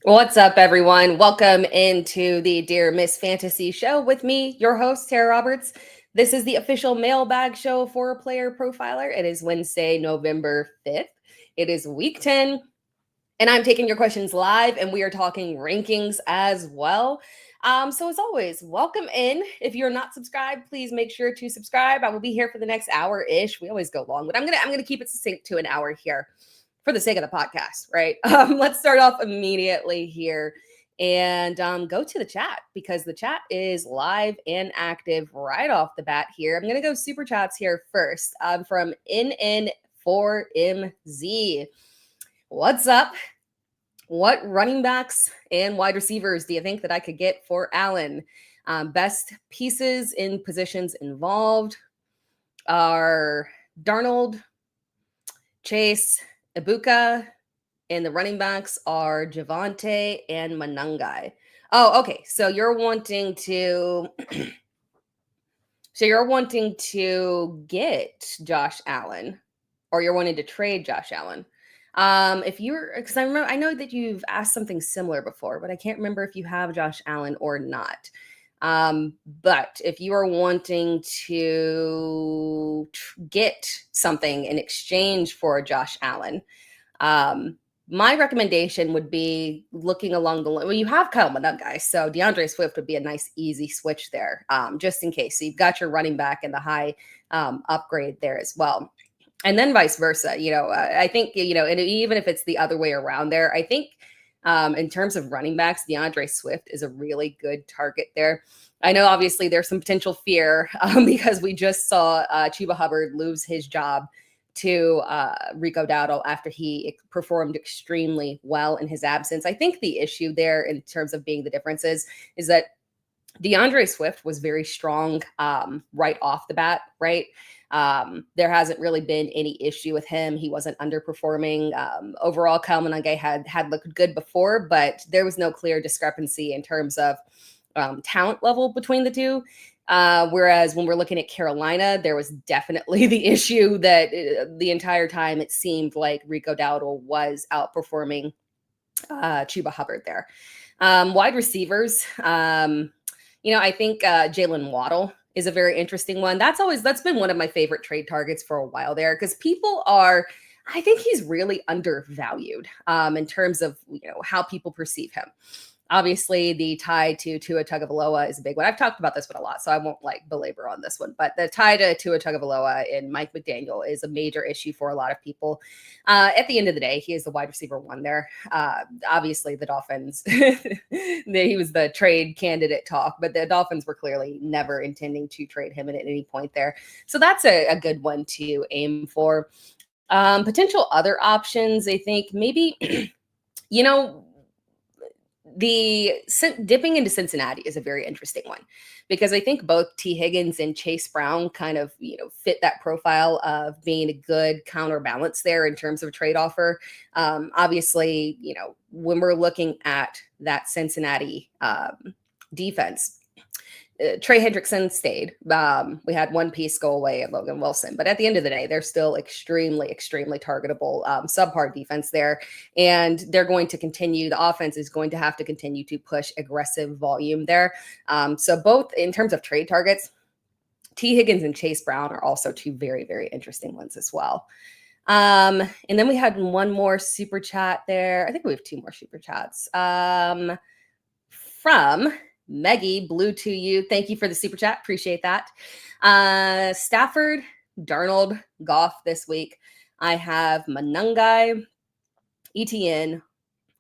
What's up, everyone? Welcome into the Dear Miss Fantasy Show with me, your host, Tara Roberts. This is the official mailbag show for a player profiler. It is Wednesday, November 5th. It is week 10, and I'm taking your questions live, and we are talking rankings as well. So as always, welcome in. If you're not subscribed, please make sure to subscribe. I will be here for the next hour-ish. We always go long, but I'm gonna keep it succinct to an hour here for the sake of the podcast, right? Let's start off immediately here and go to the chat because the chat is live and active right off the bat here. I'm going to go super chats here first from NN4MZ. What's up? What running backs and wide receivers do you think that I could get for Allen? Best pieces in positions involved are Darnold, Chase, Ibuka, and the running backs are Javonte and Monangai. Oh, okay. So you're wanting to get Josh Allen, or you're wanting to trade Josh Allen. If you're, because I know that you've asked something similar before, but I can't remember if you have Josh Allen or not. But if you are wanting to get something in exchange for Josh Allen, my recommendation would be looking along the line. Well, you have Kyle Monangai, so DeAndre Swift would be a nice, easy switch there, just in case. So you've got your running back and the high upgrade there as well. And then vice versa. I think, and even if it's the other way around there, I think in terms of running backs, DeAndre Swift is a really good target there. I know obviously there's some potential fear because we just saw Chuba Hubbard lose his job to Rico Dowdle after he performed extremely well in his absence. I think the issue there in terms of being the differences is that DeAndre Swift was very strong right off the bat, right? There hasn't really been any issue with him. He wasn't underperforming. Overall, Kyle Monangai had looked good before, but there was no clear discrepancy in terms of talent level between the two. Whereas when we're looking at Carolina, there was definitely the issue that the entire time it seemed like Rico Dowdle was outperforming Chuba Hubbard there. Wide receivers, I think Jalen Waddle is a very interesting one. That's been one of my favorite trade targets for a while there because I think he's really undervalued in terms of how people perceive him. Obviously, the tie to Tua Tagovailoa is a big one. I've talked about this one a lot, so I won't belabor on this one. But the tie to Tua Tagovailoa and Mike McDaniel is a major issue for a lot of people. At the end of the day, he is the wide receiver one there. Obviously, the Dolphins, he was the trade candidate talk, but the Dolphins were clearly never intending to trade him at any point there. So that's a good one to aim for. Potential other options, I think maybe, dipping into Cincinnati is a very interesting one because I think both T. Higgins and Chase Brown kind of, fit that profile of being a good counterbalance there in terms of a trade offer. Obviously, when we're looking at that Cincinnati defense, Trey Hendrickson stayed. We had one piece go away at Logan Wilson, but at the end of the day, they're still extremely, extremely targetable subpar defense there. And they're going to continue. The offense is going to have to continue to push aggressive volume there. So both in terms of trade targets, T. Higgins and Chase Brown are also two very, very interesting ones as well. And then we had one more super chat there. I think we have two more super chats from Meggie, blue to you. Thank you for the super chat. Appreciate that. Stafford, Darnold, Goff this week. I have Monangai, ETN,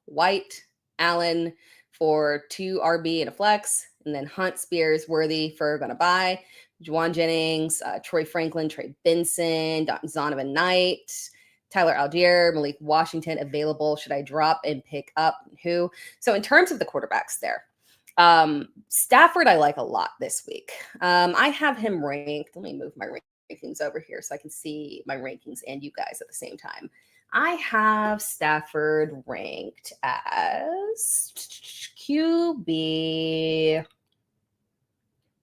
White, Allen for 2 RB and a flex, and then Hunt, Spears, Worthy for gonna buy. Juwan Jennings, Troy Franklin, Trey Benson, Zonovan Knight, Tyler Algier, Malik Washington available. Should I drop and pick up who? So in terms of the quarterbacks there, Stafford, I like a lot this week. I have him ranked. Let me move my rankings over here so I can see my rankings and you guys at the same time. I have Stafford ranked as QB.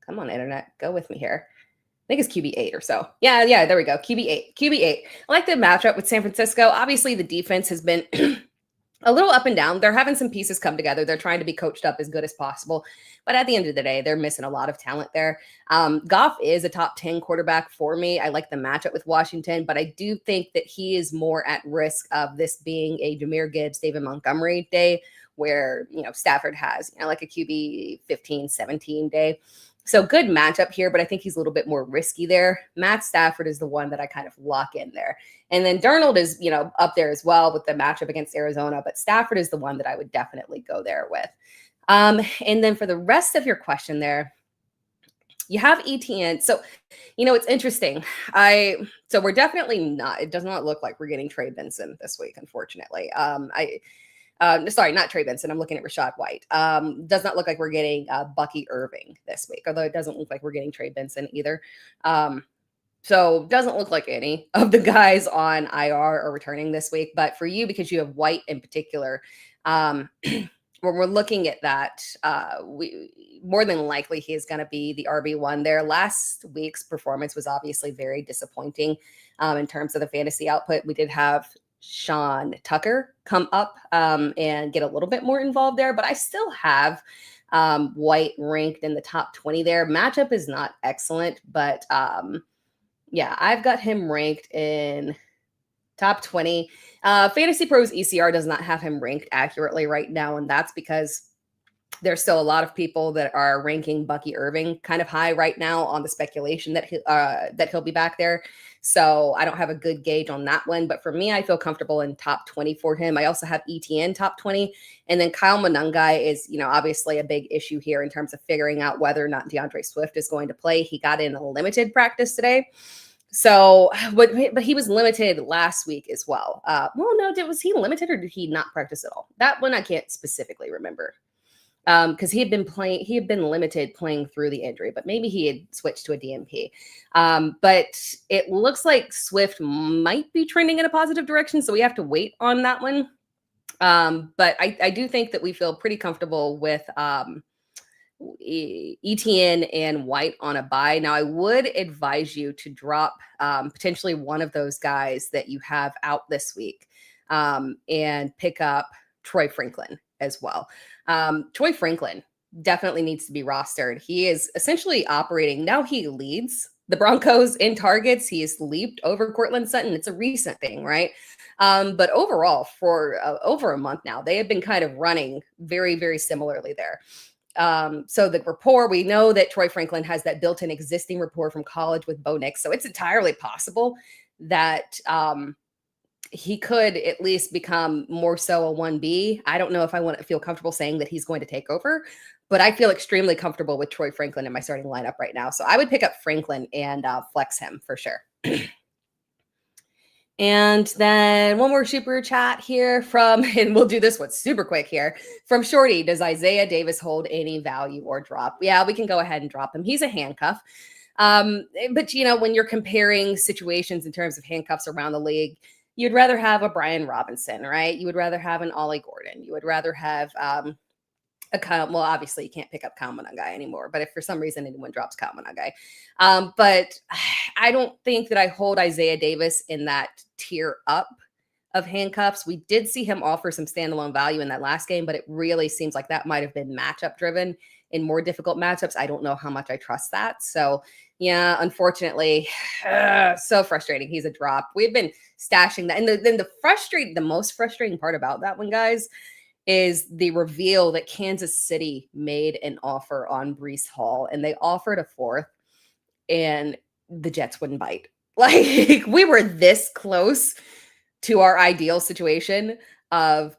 Come on, internet, go with me here. I think it's QB 8 or so. Yeah, there we go. QB 8. I like the matchup with San Francisco. Obviously, the defense has been a little up and down. They're having some pieces come together. They're trying to be coached up as good as possible. But at the end of the day, they're missing a lot of talent there. Goff is a top 10 quarterback for me. I like the matchup with Washington, but I do think that he is more at risk of this being a Jahmyr Gibbs, David Montgomery day where, Stafford has, like a QB 15, 17 day. So good matchup here, but I think he's a little bit more risky there. Matt Stafford is the one that I kind of lock in there. And then Darnold is, up there as well with the matchup against Arizona, but Stafford is the one that I would definitely go there with. And then for the rest of your question there, you have ETN. So, it's interesting. So we're definitely not, it does not look like we're getting Trey Benson this week, unfortunately. Sorry, not Trey Benson. I'm looking at Rachaad White. Does not look like we're getting Bucky Irving this week, although it doesn't look like we're getting Trey Benson either. So doesn't look like any of the guys on IR are returning this week. But for you, because you have White in particular, when we're looking at that, more than likely he is going to be the RB1 there. Last week's performance was obviously very disappointing in terms of the fantasy output. We did have Sean Tucker come up and get a little bit more involved there, but I still have White ranked in the top 20 there. Matchup is not excellent, but yeah, I've got him ranked in top 20. Fantasy Pros ECR does not have him ranked accurately right now, and that's because there's still a lot of people that are ranking Bucky Irving kind of high right now on the speculation that he'll be back there. So I don't have a good gauge on that one. But for me, I feel comfortable in top 20 for him. I also have ETN top 20. And then Kyle Monangai is, obviously a big issue here in terms of figuring out whether or not DeAndre Swift is going to play. He got in a limited practice today. So, but he was limited last week as well. Was he limited or did he not practice at all? That one I can't specifically remember. Because he had been limited playing through the injury, but maybe he had switched to a DNP. But it looks like Swift might be trending in a positive direction, so we have to wait on that one. But I do think that we feel pretty comfortable with ETN and White on a bye. Now, I would advise you to drop potentially one of those guys that you have out this week and pick up Troy Franklin as well. Troy Franklin definitely needs to be rostered. He is essentially operating. Now he leads the Broncos in targets. He has leaped over Cortland Sutton. It's a recent thing, right? But overall, for over a month now, they have been kind of running very, very similarly there. So the rapport, we know that Troy Franklin has that built-in existing rapport from college with Bo Nix. So it's entirely possible that he could at least become more so a 1B. I don't know if I want to feel comfortable saying that he's going to take over, but I feel extremely comfortable with Troy Franklin in my starting lineup right now. So I would pick up Franklin and flex him for sure. And then one more super chat here and we'll do this one super quick here, from Shorty. Does Isaiah Davis hold any value or drop? Yeah, we can go ahead and drop him. He's a handcuff. But when you're comparing situations in terms of handcuffs around the league, you'd rather have a Brian Robinson, right? You would rather have an Ollie Gordon. You would rather have a Kyle. Well, obviously you can't pick up Kyle Monangai anymore, but if for some reason anyone drops Kyle Monangai, but I don't think that I hold Isaiah Davis in that tier up of handcuffs. We did see him offer some standalone value in that last game, but it really seems like that might have been matchup driven in more difficult matchups. I don't know how much I trust that. So yeah, unfortunately, so frustrating. He's a drop. We've been stashing that. And then the most frustrating part about that one, guys, is the reveal that Kansas City made an offer on Breece Hall, and they offered a fourth, and the Jets wouldn't bite. Like, we were this close to our ideal situation of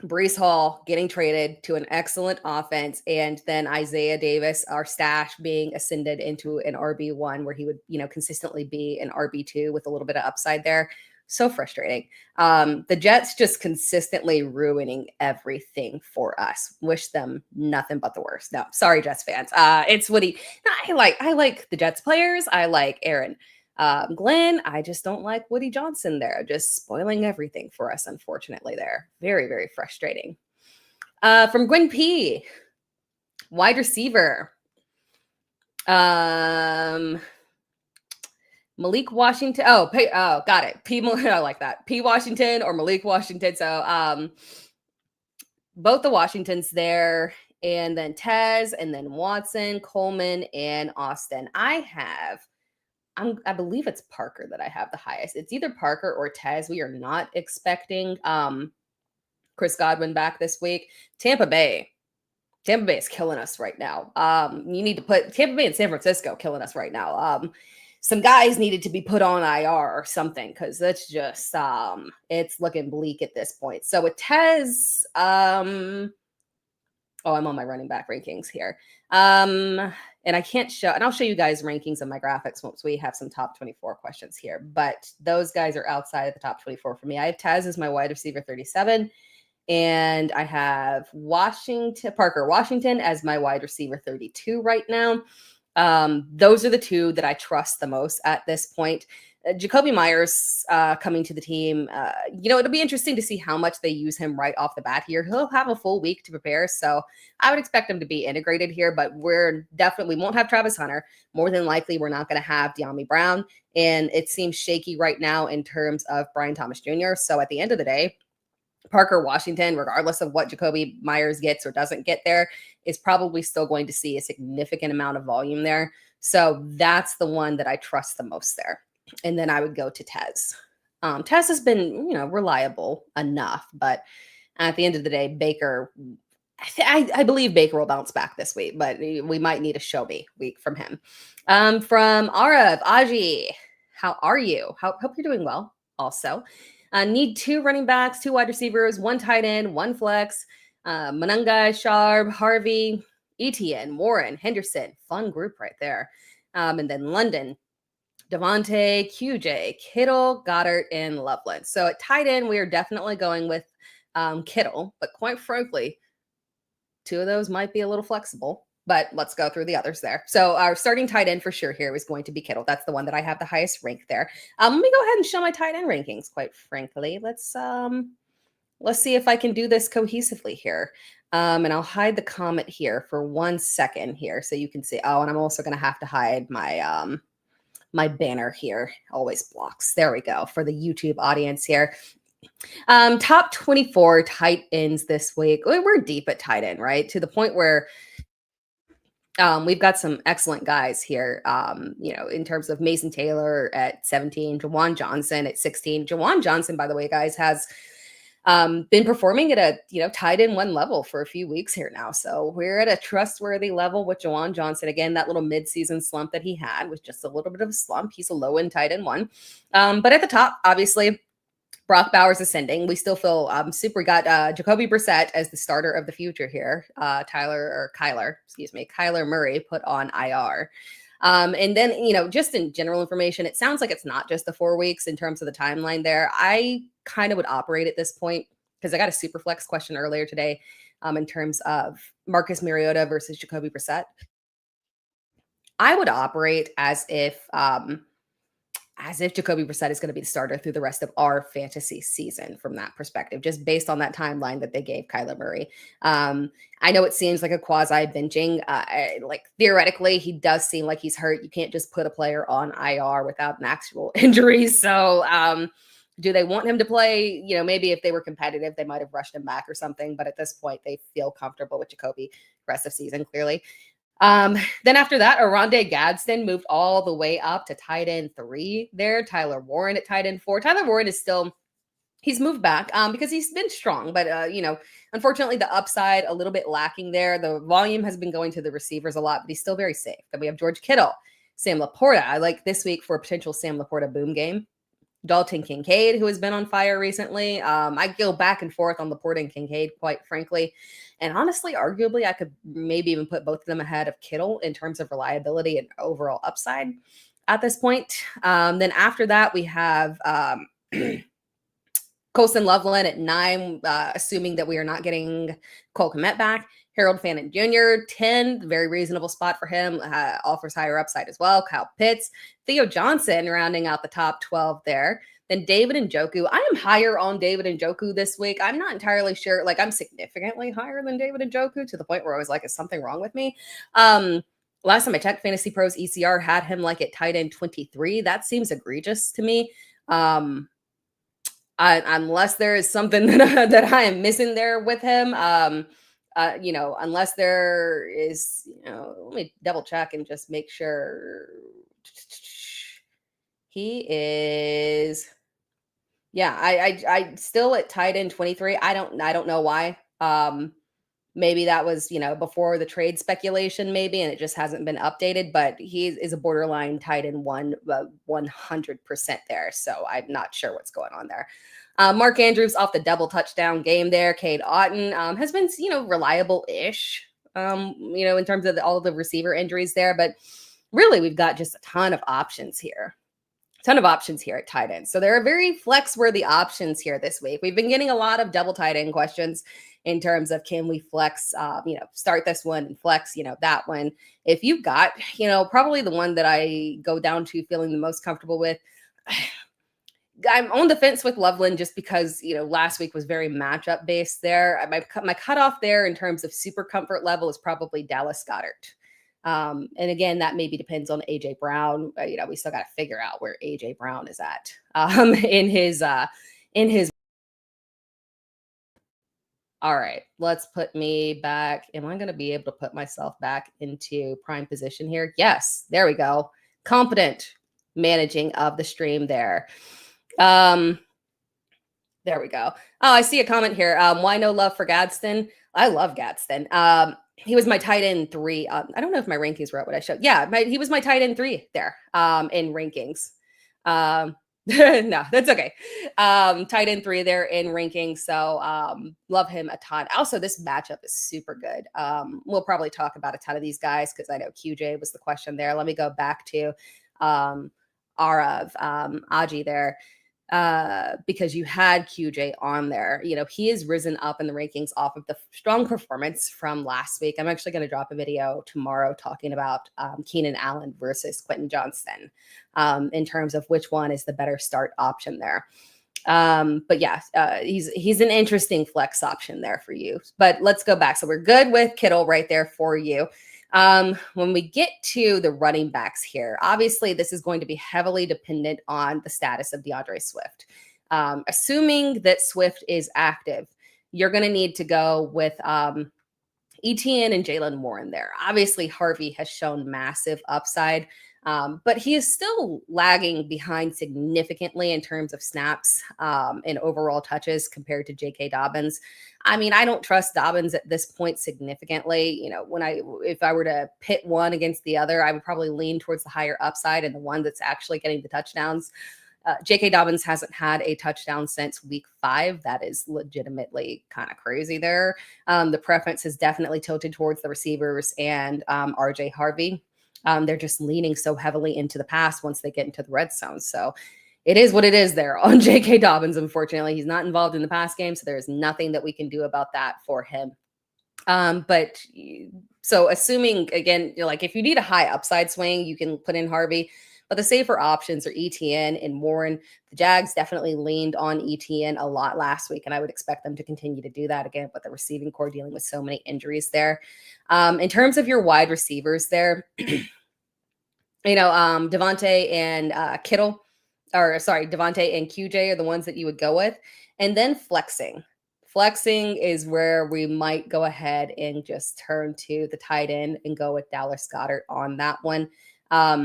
Breece Hall getting traded to an excellent offense, and then Isaiah Davis, our stash, being ascended into an RB1 where he would, consistently be an RB2 with a little bit of upside there. So frustrating. The Jets just consistently ruining everything for us. Wish them nothing but the worst. No, sorry, Jets fans. It's Woody. No, I like the Jets players. I like Aaron Glenn. I just don't like Woody Johnson there. Just spoiling everything for us, unfortunately, there. Very, very frustrating. From Gwen P. Wide receiver. Malik Washington. Oh, got it. I like that. P Washington or Malik Washington. So both the Washingtons there, and then Tez, and then Watson, Coleman, and Austin. I believe it's Parker that I have the highest. It's either Parker or Tez. We are not expecting Chris Godwin back this week. Tampa Bay is killing us right now. You need to put Tampa Bay and San Francisco killing us right now. Some guys needed to be put on IR or something because that's just it's looking bleak at this point. So with Tez, I'm on my running back rankings here. And I can't show, and I'll show you guys rankings of my graphics once we have some top 24 questions here. But those guys are outside of the top 24 for me. I have Tez as my wide receiver 37. And I have Parker Washington as my wide receiver 32 right now. Those are the two that I trust the most at this point. Jakobi Meyers coming to the team, it'll be interesting to see how much they use him right off the bat here. He'll have a full week to prepare, so I would expect him to be integrated here, but we won't have Travis Hunter. More than likely, we're not going to have De'Ami Brown, and it seems shaky right now in terms of Brian Thomas Jr., so at the end of the day, Parker Washington, regardless of what Jakobi Meyers gets or doesn't get there, is probably still going to see a significant amount of volume there. So that's the one that I trust the most there. And then I would go to Tez. Tez has been, reliable enough, but at the end of the day, Baker, I believe Baker will bounce back this week, but we might need a show me week from him. From Arav, Aji, how are you? Hope you're doing well also. Need 2 running backs, 2 wide receivers, 1 tight end, 1 flex. Monangai, Sharp, Harvey, Etienne, Warren, Henderson. Fun group right there. And then London, Devontae, QJ, Kittle, Goddard, and Loveland. So at tight end, we are definitely going with Kittle. But quite frankly, 2 of those might be a little flexible. But let's go through the others there. So our starting tight end for sure here is going to be Kittle. That's the one that I have the highest rank there. Let me go ahead and show my tight end rankings, quite frankly. Let's see if I can do this cohesively here. And I'll hide the comment here for 1 second here so you can see. Oh, and I'm also going to have to hide my my banner here. Always blocks. There we go for the YouTube audience here. Top 24 tight ends this week. We're deep at tight end, right? To the point where we've got some excellent guys here, in terms of Mason Taylor at 17, Juwan Johnson at 16. Juwan Johnson, by the way, guys, has been performing at a, tight end 1 level for a few weeks here now. So we're at a trustworthy level with Juwan Johnson. Again, that little midseason slump that he had was just a little bit of a slump. He's a low end tight end 1. But at the top, obviously, Brock Bowers ascending. We still feel super. We got Jacoby Brissett as the starter of the future here. Kyler Murray put on IR. And then, just in general information, it sounds like it's not just the 4 weeks in terms of the timeline there. I kind of would operate at this point because I got a super flex question earlier today in terms of Marcus Mariota versus Jacoby Brissett. I would operate as if Jacoby Brissett is going to be the starter through the rest of our fantasy season from that perspective, just based on that timeline that they gave Kyler Murray. I know it seems like a quasi benching. Theoretically, he does seem like he's hurt. You can't just put a player on IR without an actual injury. So do they want him to play? Maybe if they were competitive, they might have rushed him back or something. But at this point, they feel comfortable with Jacoby rest of season, clearly. Then after that, Oronde Gadsden moved all the way up to tight end 3 there. Tyler Warren at tight end 4. Tyler Warren is he's moved back because he's been strong, but unfortunately the upside a little bit lacking there. The volume has been going to the receivers a lot, but he's still very safe. Then we have George Kittle, Sam Laporta. I like this week for a potential Sam Laporta boom game. Dalton Kincaid, who has been on fire recently. I go back and forth on Laporta and Kincaid, quite frankly. And honestly, arguably, I could maybe even put both of them ahead of Kittle in terms of reliability and overall upside at this point. Then after that, we have Colson Loveland at 9, assuming that we are not getting Cole Kmet back. Harold Fannin Jr., 10, very reasonable spot for him, offers higher upside as well. Kyle Pitts, Theo Johnson rounding out the top 12 there. Then David Njoku. I am higher on David Njoku this week. I'm not entirely sure. I'm significantly higher than David Njoku to the point where I was like, is something wrong with me? Last time I checked, Fantasy Pros ECR had him at tight end 23. That seems egregious to me. Unless there is something that I am missing there with him. Unless there is, let me double check and just make sure he is. Yeah, I still at tight end 23. I don't know why. Maybe that was, before the trade speculation, maybe, and it just hasn't been updated. But he is a borderline tight end 100% there. So I'm not sure what's going on there. Mark Andrews off the double touchdown game there. Cade Otton has been, reliable-ish, in terms of all of the receiver injuries there. But really, we've got just a ton of options here. At tight end. So there are very flex-worthy options here this week. We've been getting a lot of double tight end questions in terms of, can we flex, start this one and flex, that one. If you've got, probably the one that I go down to feeling the most comfortable with, I'm on the fence with Loveland just because, last week was very matchup based there. My cutoff there in terms of super comfort level is probably Dallas Goedert. And again, that maybe depends on AJ Brown. We still got to figure out where AJ Brown is at in his. All right, let's put me back. Am I going to be able to put myself back into prime position here? Yes, there we go. Competent managing of the stream there. There we go. Oh, I see a comment here. Why no love for Gadsden? I love Gadsden. He was my tight end 3. I don't know if my rankings were at what I showed. Yeah, he was my tight end 3 there in rankings. No, that's okay. Tight end 3 there in rankings. So love him a ton. Also, this matchup is super good. We'll probably talk about a ton of these guys because I know QJ was the question there. Let me go back to Arav Aji there. Because you had QJ on there. He has risen up in the rankings off of the strong performance from last week. I'm actually going to drop a video tomorrow talking about Keenan Allen versus Quentin Johnston in terms of which one is the better start option there. But yeah, he's an interesting flex option there for you. But let's go back. So we're good with Kittle right there for you. When we get to the running backs here, obviously this is going to be heavily dependent on the status of DeAndre Swift. Assuming that Swift is active, you're going to need to go with Etienne and Jalen Warren there. Obviously, Harvey has shown massive upside, but he is still lagging behind significantly in terms of snaps and overall touches compared to J.K. Dobbins. I mean, I don't trust Dobbins at this point significantly. If I were to pit one against the other, I would probably lean towards the higher upside and the one that's actually getting the touchdowns. J.K. Dobbins hasn't had a touchdown since week 5. That is legitimately kind of crazy there. The preference has definitely tilted towards the receivers and RJ Harvey. They're just leaning so heavily into the pass once they get into the red zone. So it is what it is there on J.K. Dobbins. Unfortunately, he's not involved in the pass game, so there's nothing that we can do about that for him. But so assuming, again, if you need a high upside swing, you can put in Harvey. But the safer options are Etienne and Warren. The Jags definitely leaned on Etienne a lot last week, and I would expect them to continue to do that again with the receiving core dealing with so many injuries there. In terms of your wide receivers there, Devontae and Devontae and QJ are the ones that you would go with. And then flexing. Flexing is where we might go ahead and just turn to the tight end and go with Dallas Goedert on that one. I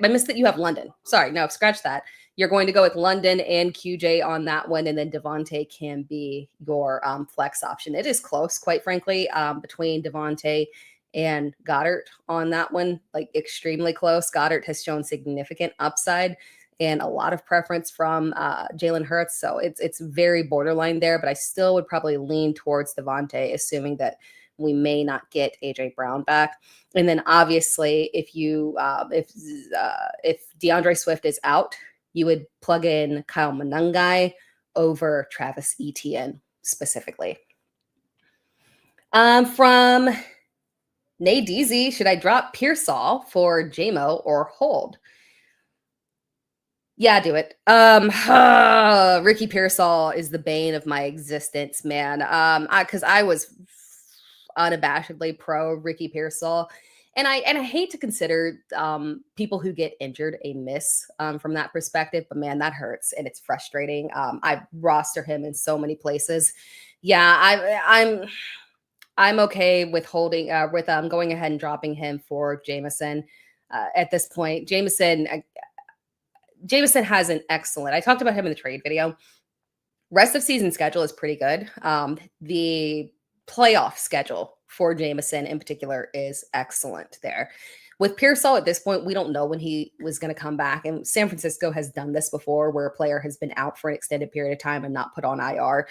missed that you have London. Sorry, no, scratch that. You're going to go with London and QJ on that one, and then Devontae can be your flex option. It is close, quite frankly, between Devontae and Goedert on that one, extremely close. Goedert has shown significant upside and a lot of preference from Jalen Hurts, so it's very borderline there, but I still would probably lean towards Devontae, assuming that we may not get AJ Brown back. And then obviously, if DeAndre Swift is out, you would plug in Kyle Monangai over Travis Etienne specifically. From Nay Deasy, should I drop Pearsall for Jamo or hold? Yeah, do it. Ricky Pearsall is the bane of my existence, man. Because I was unabashedly pro Ricky Pearsall. And I hate to consider people who get injured a miss from that perspective, but man, that hurts and it's frustrating. I roster him in so many places. Yeah, I'm okay with holding with going ahead and dropping him for Jameson at this point. Jameson has an excellent. I talked about him in the trade video. Rest of season schedule is pretty good. The playoff schedule for Jameson in particular is excellent there. With Pearsall at this point, we don't know when he was going to come back. And San Francisco has done this before where a player has been out for an extended period of time and not put on IR.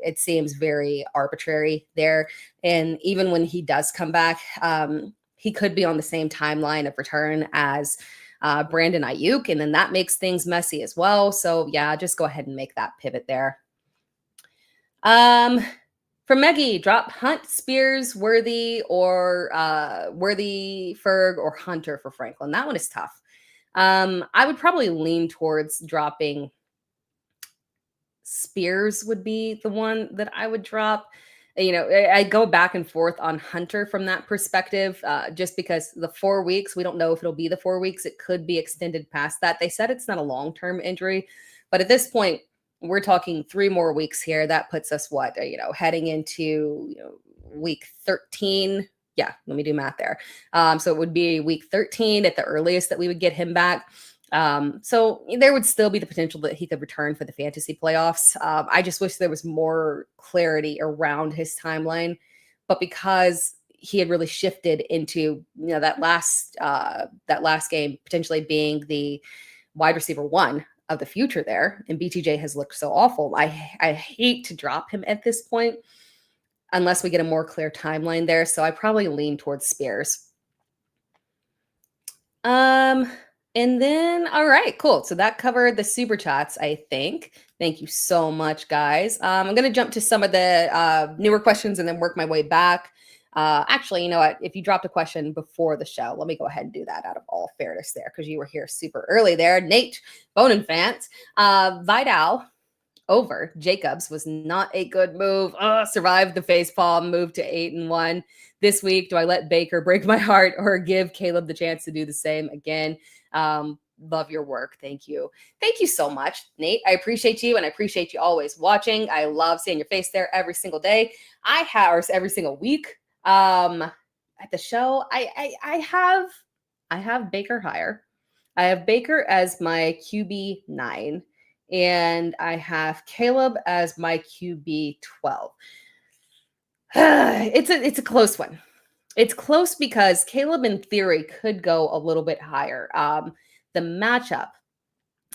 It seems very arbitrary there. And even when he does come back, he could be on the same timeline of return as Brandon Aiyuk, and then that makes things messy as well. So yeah, just go ahead and make that pivot there. For Meggie, drop Hunt, Spears, Worthy, or Worthy, Ferg, or Hunter for Franklin. That one is tough. I would probably lean towards dropping Spears would be the one that I would drop. I go back and forth on Hunter from that perspective, just because the 4 weeks, we don't know if it'll be the 4 weeks. It could be extended past that. They said it's not a long-term injury, but at this point, we're talking 3 more weeks here. That puts us heading into week 13. Yeah, let me do math there. So it would be week 13 at the earliest that we would get him back. So there would still be the potential that he could return for the fantasy playoffs. I just wish there was more clarity around his timeline, but because he had really shifted into that last game potentially being the wide receiver 1 of the future there, and BTJ has looked so awful. I hate to drop him at this point unless we get a more clear timeline there. So I probably lean towards Spears. And then, all right, cool. So that covered the super chats, I think. Thank you so much, guys. I'm going to jump to some of the newer questions and then work my way back. Actually, you know what? If you dropped a question before the show, let me go ahead and do that out of all fairness there, because you were here super early there. Nate Bonenfant, Vidal over Jacobs was not a good move. Survived the facepalm, moved to 8-1 this week. Do I let Baker break my heart or give Caleb the chance to do the same again? Love your work. Thank you. Thank you so much, Nate. I appreciate you, and I appreciate you always watching. I love seeing your face there every single day. Or every single week. At the show, I have Baker higher. I have Baker as my QB 9, and I have Caleb as my QB 12. It's a close one. It's close because Caleb, in theory, could go a little bit higher. The matchup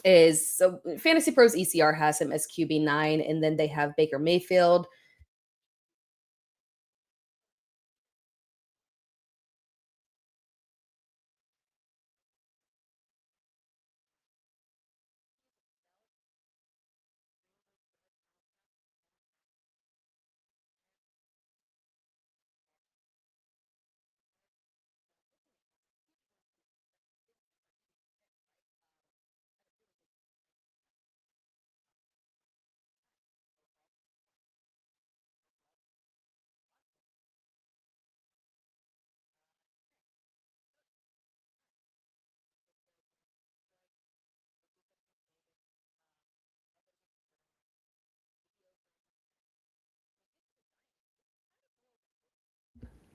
is, so Fantasy Pros ECR has him as QB 9, and then they have Baker Mayfield.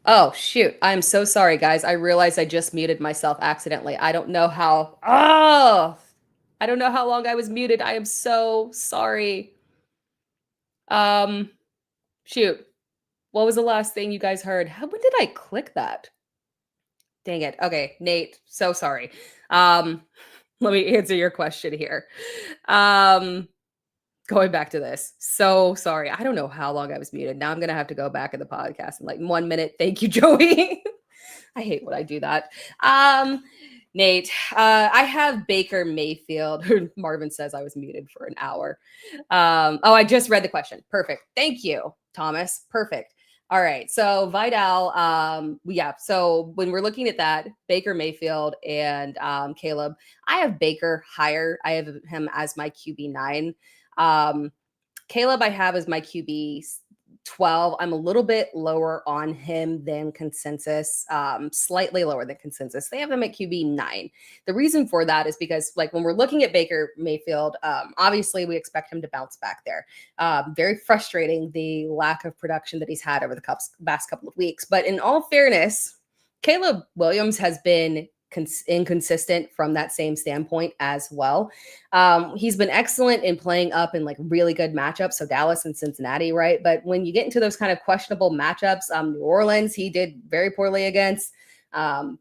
Oh, shoot. I'm so sorry, guys. I realized I just muted myself accidentally. I don't know how long I was muted. I am so sorry. Shoot. What was the last thing you guys heard? When did I click that? Dang it. Okay, Nate, so sorry. Let me answer your question here. Going back to this. So sorry. I don't know how long I was muted. Now I'm going to have to go back in the podcast in like 1 minute. Thank you, Joey. I hate when I do that. Nate, I have Baker Mayfield. Marvin says I was muted for an hour. I just read the question. Perfect. Thank you, Thomas. Perfect. All right. So Vidal, So when we're looking at that, Baker Mayfield and Caleb, I have Baker higher. I have him as my QB 9. Caleb, I have as my QB 12. I'm a little bit lower on him than consensus, slightly lower than consensus. They have him at QB 9. The reason for that is because, like, when we're looking at Baker Mayfield, obviously we expect him to bounce back there. Very frustrating, the lack of production that he's had over the past couple of weeks. But in all fairness, Caleb Williams has been inconsistent from that same standpoint as well. He's been excellent in playing up in like really good matchups. So Dallas and Cincinnati, right? But when you get into those kind of questionable matchups, New Orleans, he did very poorly against.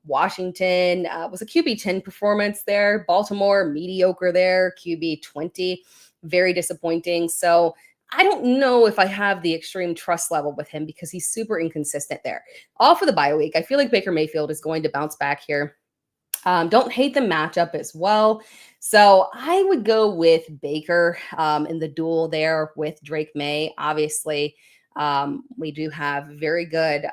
Washington was a QB 10 performance there. Baltimore, mediocre there. QB 20, very disappointing. So I don't know if I have the extreme trust level with him because he's super inconsistent there. All for the bye week. I feel like Baker Mayfield is going to bounce back here. Don't hate the matchup as well. So I would go with Baker in the duel there with Drake May. Obviously, we do have very good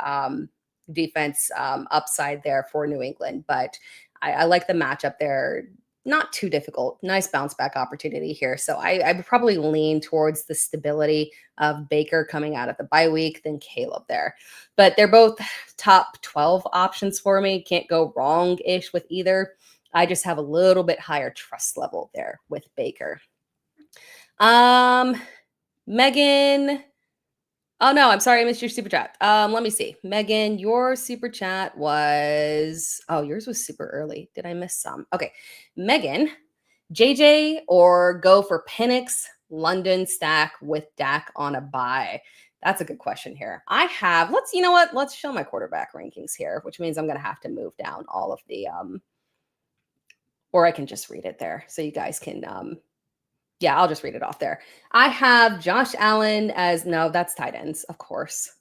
defense upside there for New England, but I like the matchup there. Not too difficult. Nice bounce back opportunity here. So I would probably lean towards the stability of Baker coming out of the bye week than Caleb there. But they're both top 12 options for me. Can't go wrong-ish with either. I just have a little bit higher trust level there with Baker. Megan. Oh, no, I'm sorry. I missed your super chat. Let me see. Megan, your super chat was, yours was super early. Did I miss some? Okay. Megan, JJ or go for Penix, London stack with Dak on a bye? That's a good question here. You know what? Let's show my quarterback rankings here, which means I'm going to have to move down all of the, or I can just read it there so you guys can, I'll just read it off there. I have Josh Allen as, no, that's tight ends, of course.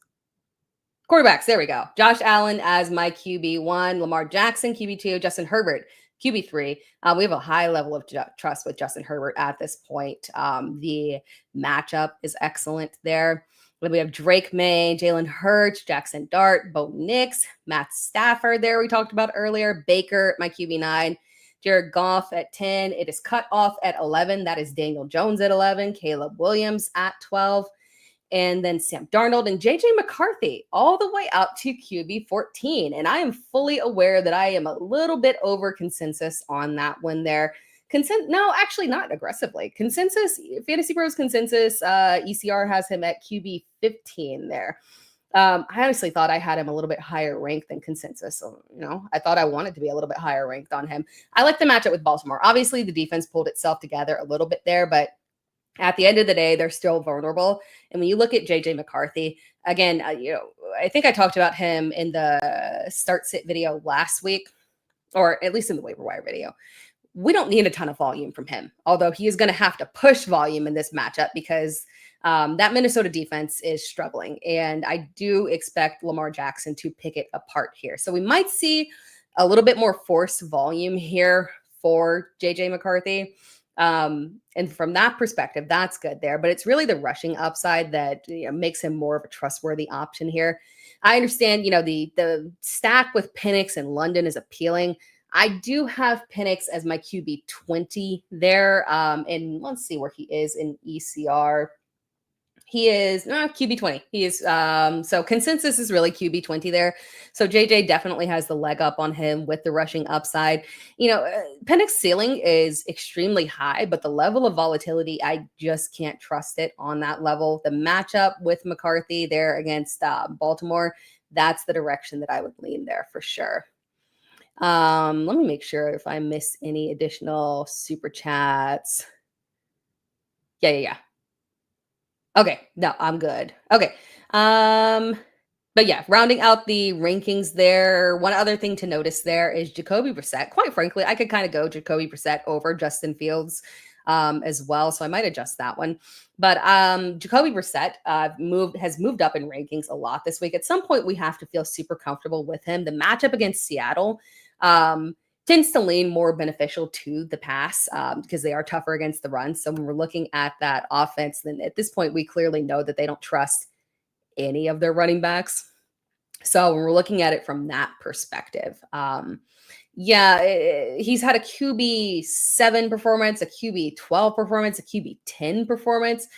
Quarterbacks, there we go. Josh Allen as my QB1, Lamar Jackson, QB2, Justin Herbert, QB3. We have a high level of trust with Justin Herbert at this point. The matchup is excellent there. Then we have Drake May, Jalen Hurts, Jackson Dart, Bo Nix, Matt Stafford there we talked about earlier, Baker, my QB9. Jared Goff at 10. It is cut off at 11. That is Daniel Jones at 11. Caleb Williams at 12. And then Sam Darnold and JJ McCarthy all the way out to QB 14. And I am fully aware that I am a little bit over consensus on that one there. No, actually not aggressively. Consensus, Fantasy Pros consensus, ECR has him at QB 15 there. I honestly thought I had him a little bit higher ranked than consensus. So, I thought I wanted to be a little bit higher ranked on him. I like the matchup with Baltimore. Obviously, the defense pulled itself together a little bit there, but at the end of the day, they're still vulnerable. And when you look at JJ McCarthy, again, I think I talked about him in the start sit video last week, or at least in the waiver wire video. We don't need a ton of volume from him, although he is going to have to push volume in this matchup because that Minnesota defense is struggling. And I do expect Lamar Jackson to pick it apart here. So we might see a little bit more force volume here for JJ McCarthy. And from that perspective, that's good there. But it's really the rushing upside that makes him more of a trustworthy option here. I understand, the stack with Penix and London is appealing. I do have Penix as my QB 20 there. And let's see where he is in ECR. He is QB 20. He is so consensus is really QB 20 there. So JJ definitely has the leg up on him with the rushing upside. Penix ceiling is extremely high, but the level of volatility, I just can't trust it on that level. The matchup with McCarthy there against Baltimore, that's the direction that I would lean there for sure. Let me make sure if I miss any additional super chats. Yeah. Okay, no, I'm good. Okay. But yeah, rounding out the rankings there, one other thing to notice there is Jacoby Brissett. Quite frankly, I could kind of go Jacoby Brissett over Justin Fields as well, so I might adjust that one. But Jacoby Brissett has moved up in rankings a lot this week. At some point, we have to feel super comfortable with him. The matchup against Seattle tends to lean more beneficial to the pass because they are tougher against the run. So when we're looking at that offense, then at this point, we clearly know that they don't trust any of their running backs. So when we're looking at it from that perspective, he's had a QB 7 performance, a QB 12 performance, a QB 10 performance.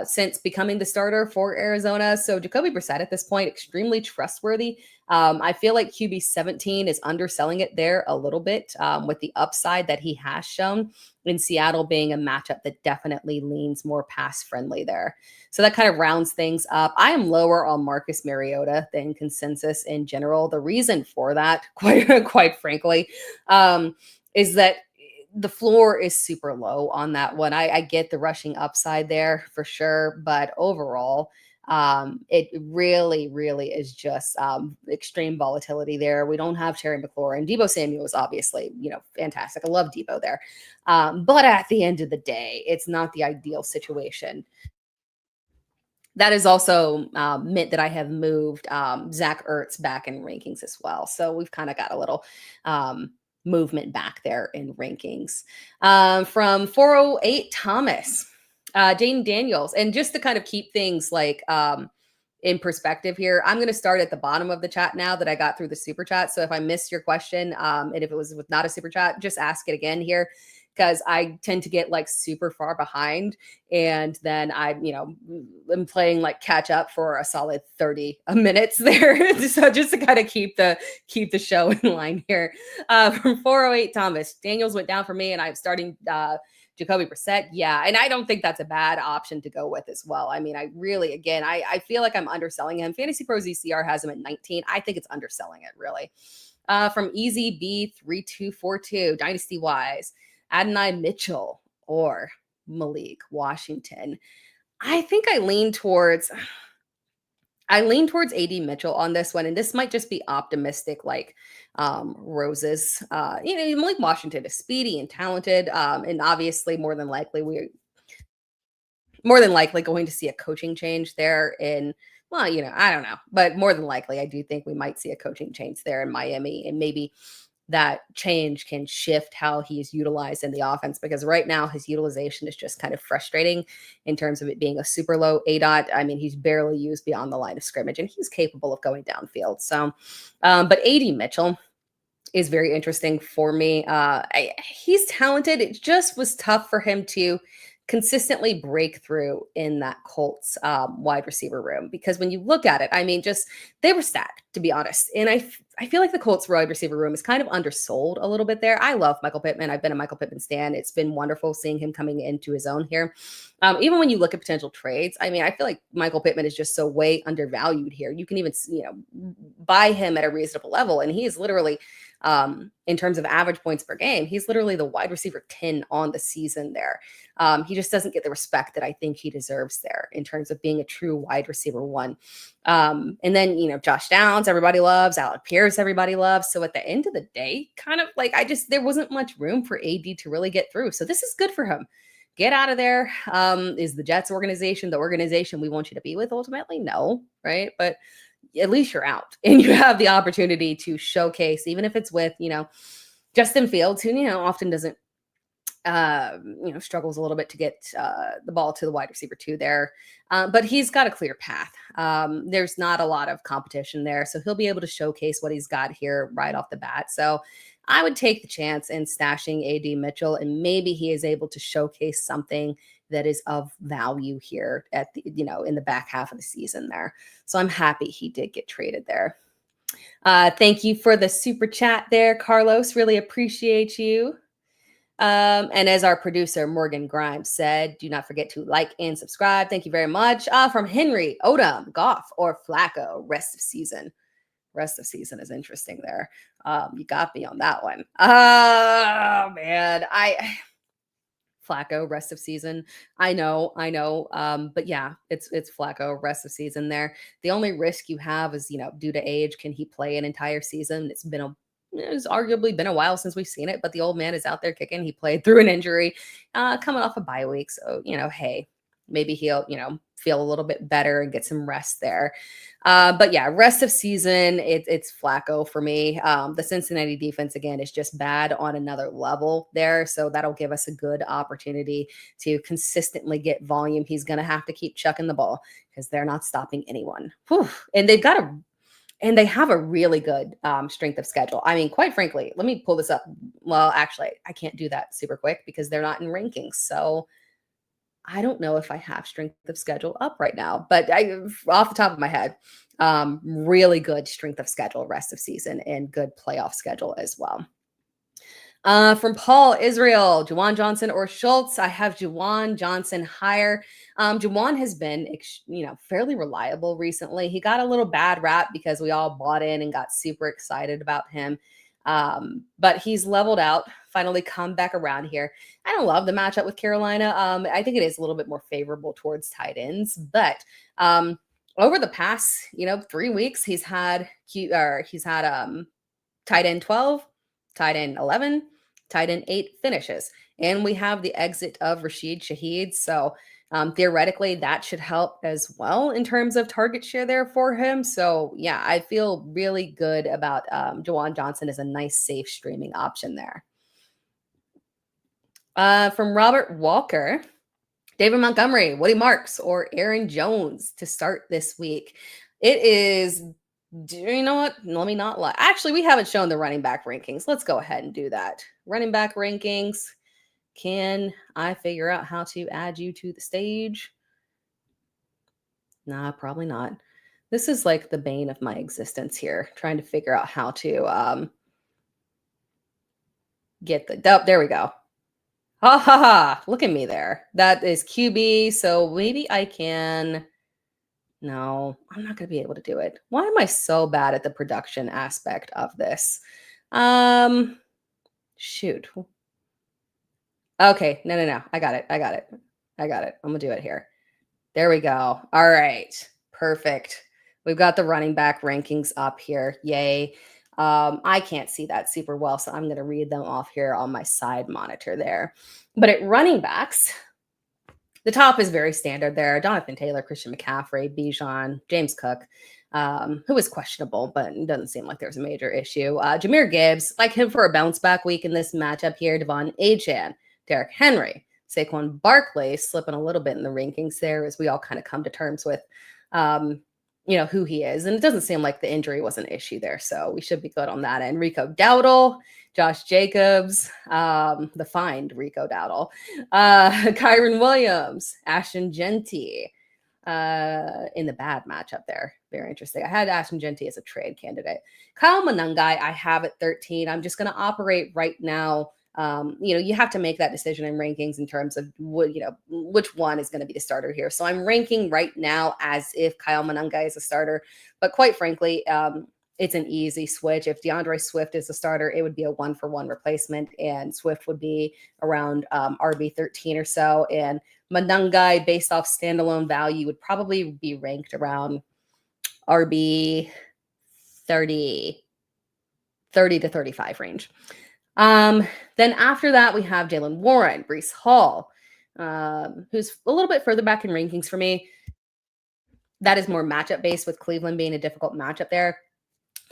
since becoming the starter for Arizona. So Jacoby Brissett at this point, extremely trustworthy. I feel like QB 17 is underselling it there a little bit with the upside that he has shown, in Seattle being a matchup that definitely leans more pass friendly there. So that kind of rounds things up. I am lower on Marcus Mariota than consensus in general. The reason for that, quite frankly, is that the floor is super low on that one. I get the rushing upside there for sure, but overall, it really is just extreme volatility there. We don't have Terry McLaurin. Deebo Samuel is obviously, fantastic. I love Deebo there. But at the end of the day, it's not the ideal situation. That has also meant that I have moved Zach Ertz back in rankings as well. So we've kind of got a little movement back there in rankings. From 408 Thomas, Jane Daniels. And just to kind of keep things like in perspective here, I'm going to start at the bottom of the chat now that I got through the super chat. So if I missed your question, and if it was with not a super chat, just ask it again here, because I tend to get like super far behind, and then I'm playing like catch up for a solid 30 minutes there. So just to kind of keep the show in line here. From 408 Thomas, Daniels went down for me, and I'm starting Jacoby Brissett. Yeah. And I don't think that's a bad option to go with as well. I mean, I really, again, I feel like I'm underselling him. Fantasy Pros ECR has him at 19. I think it's underselling it, really. From Easy B3242, Dynasty Wise, Adonai Mitchell or Malik Washington. I think I lean towards AD Mitchell on this one, and this might just be optimistic, like Roses. Malik Washington is speedy and talented, and obviously more than likely going to see a coaching change there in. Well, I don't know, but more than likely, I do think we might see a coaching change there in Miami, and maybe that change can shift how he's utilized in the offense, because right now his utilization is just kind of frustrating in terms of it being a super low ADOT. I mean, he's barely used beyond the line of scrimmage, and he's capable of going downfield. So, but AD Mitchell is very interesting for me. He's talented. It just was tough for him to consistently break through in that Colts wide receiver room, because when you look at it, I mean, just they were stacked, to be honest. And I feel like the Colts wide receiver room is kind of undersold a little bit there. I love Michael Pittman. I've been a Michael Pittman stan. It's been wonderful seeing him coming into his own here. Even when you look at potential trades, I mean, I feel like Michael Pittman is just so way undervalued here. You can even, buy him at a reasonable level. And he is literally, in terms of average points per game, he's literally the wide receiver 10 on the season there. He just doesn't get the respect that I think he deserves there in terms of being a true wide receiver one. And then, Josh Downs, everybody loves. Alec Pierce, everybody loves. So at the end of the day, kind of like there wasn't much room for AD to really get through. So this is good for him. Get out of there. Is the Jets organization the organization we want you to be with ultimately? No, right? But at least you're out and you have the opportunity to showcase, even if it's with, Justin Fields, who, often doesn't, struggles a little bit to get the ball to the wide receiver 2 there. But he's got a clear path. There's not a lot of competition there. So he'll be able to showcase what he's got here right off the bat. So I would take the chance in stashing AD Mitchell, and maybe he is able to showcase something that is of value here at the, in the back half of the season there. So I'm happy he did get traded there. Thank you for the super chat there, Carlos. Really appreciate you. And as our producer, Morgan Grimes, said, do not forget to like and subscribe. Thank you very much. From Henry, Odom, Goff, or Flacco, rest of season. Rest of season is interesting there. You got me on that one. Oh, man. Flacco, rest of season. I know. But yeah, it's Flacco, rest of season there. The only risk you have is, due to age, can he play an entire season? It's arguably been a while since we've seen it, but the old man is out there kicking. He played through an injury, coming off a bye week. So, hey, maybe he'll, feel a little bit better and get some rest there. But yeah, rest of season, it's Flacco for me. The Cincinnati defense, again, is just bad on another level there. So that'll give us a good opportunity to consistently get volume. He's going to have to keep chucking the ball because they're not stopping anyone. Whew. And they have a really good strength of schedule. I mean, quite frankly, let me pull this up. Well, actually, I can't do that super quick because they're not in rankings. So I don't know if I have strength of schedule up right now, but off the top of my head, really good strength of schedule rest of season and good playoff schedule as well. From Paul Israel, Juwan Johnson or Schultz. I have Juwan Johnson higher. Juwan has been, fairly reliable recently. He got a little bad rap because we all bought in and got super excited about him. But he's leveled out, finally come back around here. I don't love the matchup with Carolina. I think it is a little bit more favorable towards tight ends, but over the past, 3 weeks, he's had tight end 12, tight end 11, tight end 8 finishes. And we have the exit of Rashid Shaheed. So theoretically, that should help as well in terms of target share there for him. So yeah, I feel really good about Juwan Johnson as a nice, safe streaming option there. From Robert Walker, David Montgomery, Woody Marks, or Aaron Jones to start this week. It is, you know what? Let me not lie. Actually, we haven't shown the running back rankings. Let's go ahead and do that. Running back rankings. Can I figure out how to add you to the stage? Nah, probably not. This is like the bane of my existence here, trying to figure out how to get the, there we go. Ha ha ha, look at me there. That is QB, so maybe I can, no, I'm not going to be able to do it. Why am I so bad at the production aspect of this? Shoot. Okay, no. I got it. I'm going to do it here. There we go. All right, perfect. We've got the running back rankings up here. Yay. I can't see that super well, so I'm going to read them off here on my side monitor there. But at running backs, the top is very standard there. Jonathan Taylor, Christian McCaffrey, Bijan, James Cook, who is questionable, but it doesn't seem like there's a major issue. Jahmyr Gibbs, like him for a bounce back week in this matchup here. Devon Achane, Derrick Henry, Saquon Barkley slipping a little bit in the rankings there as we all kind of come to terms with, who he is. And it doesn't seem like the injury was an issue there. So we should be good on that end. Rico Dowdle, Josh Jacobs, the find Rico Dowdle, Kyron Williams, Ashton Genty in the bad matchup there. Very interesting. I had Ashton Genty as a trade candidate. Kyle Monangai, I have at 13. I'm just going to operate right now. You have to make that decision in rankings in terms of which one is going to be the starter here. So I'm ranking right now as if Kyle Monangai is a starter, but quite frankly, it's an easy switch. If DeAndre Swift is a starter, it would be a 1-for-1 replacement, and Swift would be around RB 13 or so. And Monangai, based off standalone value, would probably be ranked around RB 30 to 35 range. Then after that, we have Jaylen Warren, Breece Hall, who's a little bit further back in rankings for me. That is more matchup based, with Cleveland being a difficult matchup there.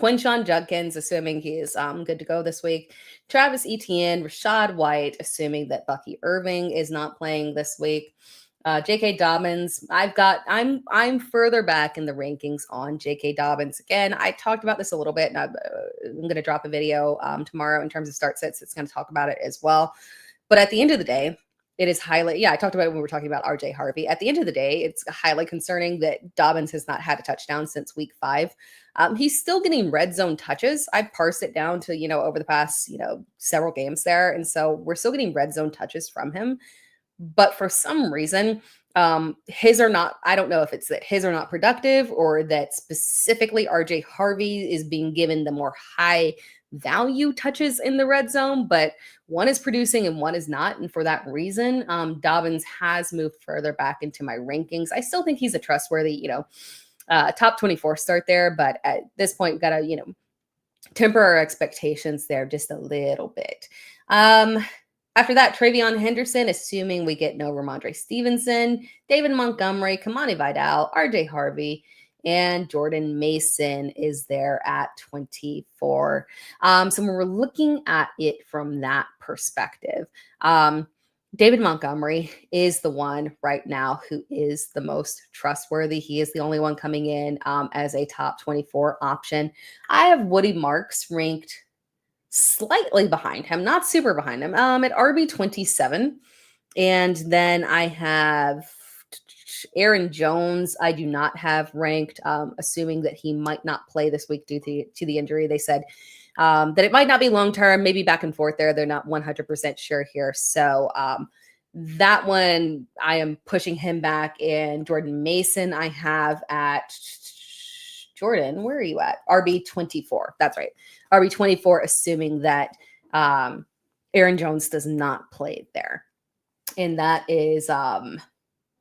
Quinshon Judkins, assuming he is good to go this week. Travis Etienne, Rashad White, assuming that Bucky Irving is not playing this week. J.K. Dobbins, I'm further back in the rankings on J.K. Dobbins. Again, I talked about this a little bit, and I'm going to drop a video tomorrow in terms of start sets. It's going to talk about it as well. But at the end of the day, it is highly, I talked about it when we were talking about RJ Harvey. At the end of the day, it's highly concerning that Dobbins has not had a touchdown since week 5. He's still getting red zone touches. I parsed it down to, over the past, several games there. And so we're still getting red zone touches from him. But for some reason, his are not, I don't know if it's that his are not productive or that specifically RJ Harvey is being given the more high value touches in the red zone, but one is producing and one is not. And for that reason, Dobbins has moved further back into my rankings. I still think he's a trustworthy, top 24 start there. But at this point, we've got to, temper our expectations there just a little bit. After that, Travion Henderson, assuming we get no Ramondre Stevenson, David Montgomery, Kamani Vidal, RJ Harvey, and Jordan Mason is there at 24. So we're looking at it from that perspective. David Montgomery is the one right now who is the most trustworthy. He is the only one coming in as a top 24 option. I have Woody Marks ranked slightly behind him, not super behind him, at RB 27. And then I have Aaron Jones. I do not have ranked, assuming that he might not play this week due to the injury. They said that it might not be long-term, maybe back and forth there. They're not 100% sure here. So that one, I am pushing him back. And Jordan Mason, I have at Jordan. Where are you at? RB24. That's right. RB24, assuming that Aaron Jones does not play there. And that is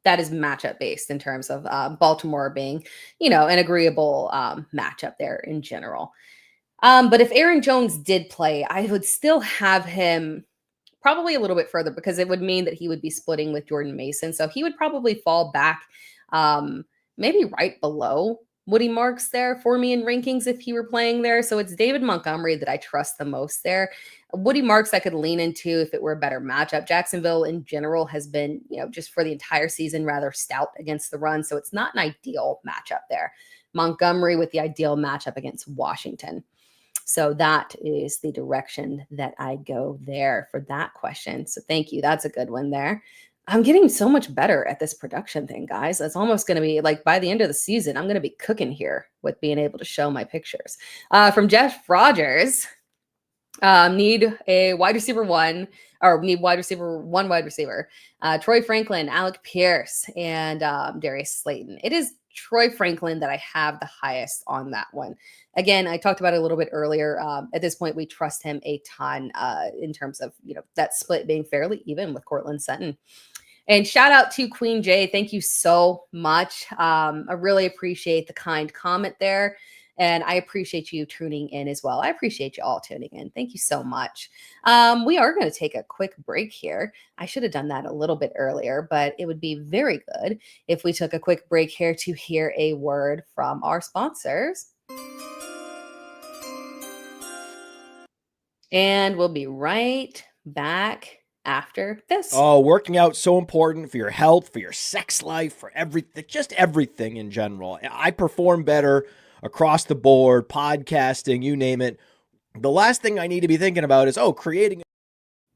matchup based in terms of Baltimore being, an agreeable matchup there in general. But if Aaron Jones did play, I would still have him probably a little bit further, because it would mean that he would be splitting with Jordan Mason. So he would probably fall back maybe right below Woody Marks there for me in rankings if he were playing there. So it's David Montgomery that I trust the most there. Woody Marks I could lean into if it were a better matchup. Jacksonville in general has been, just for the entire season, rather stout against the run. So it's not an ideal matchup there. Montgomery with the ideal matchup against Washington. So that is the direction that I go there for that question. So thank you. That's a good one there. I'm getting so much better at this production thing, guys. It's almost going to be like by the end of the season, I'm going to be cooking here with being able to show my pictures. From Jeff Rogers, need a wide receiver one, or need wide receiver. Troy Franklin, Alec Pierce, and Darius Slayton. It is Troy Franklin that I have the highest on that one. Again, I talked about it a little bit earlier. At this point, we trust him a ton in terms of, that split being fairly even with Cortland Sutton. And shout out to Queen J. Thank you so much. I really appreciate the kind comment there. And I appreciate you tuning in as well. I appreciate you all tuning in. Thank you so much. We are going to take a quick break here. I should have done that a little bit earlier, but it would be very good if we took a quick break here to hear a word from our sponsors. And we'll be right back after this. Oh, working out so important for your health, for your sex life, for everything, just everything in general. I perform better across the board, podcasting, you name it. The last thing I need to be thinking about is,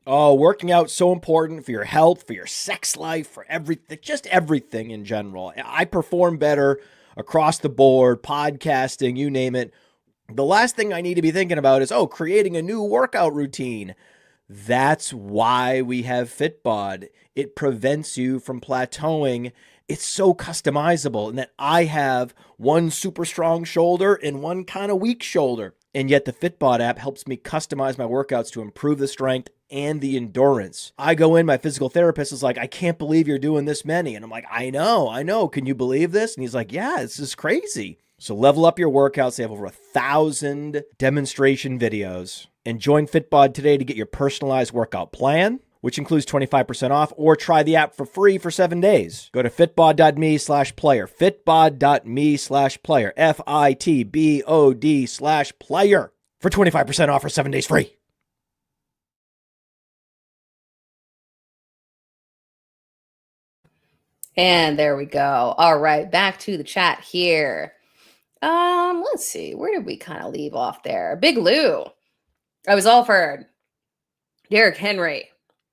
working out so important for your health, for your sex life, for everything, just everything in general. I perform better across the board, podcasting, you name it. The last thing I need to be thinking about is, creating a new workout routine. That's why we have FITBOD. It prevents you from plateauing. It's so customizable in that I have one super strong shoulder and one kind of weak shoulder. And yet the FITBOD app helps me customize my workouts to improve the strength and the endurance. I go in, my physical therapist is like, I can't believe you're doing this many. And I'm like, I know. Can you believe this? And he's like, yeah, this is crazy. So level up your workouts. They have over 1,000 demonstration videos. And join FITBOD today to get your personalized workout plan, which includes 25% off, or try the app for free for 7 days. Go to fitbod.me/player, fitbod.me/player, FITBOD/player for 25% off for 7 days free. And there we go. All right, back to the chat here. Let's see. Where did we kind of leave off there? Big Lou. I was all for Derrick Henry,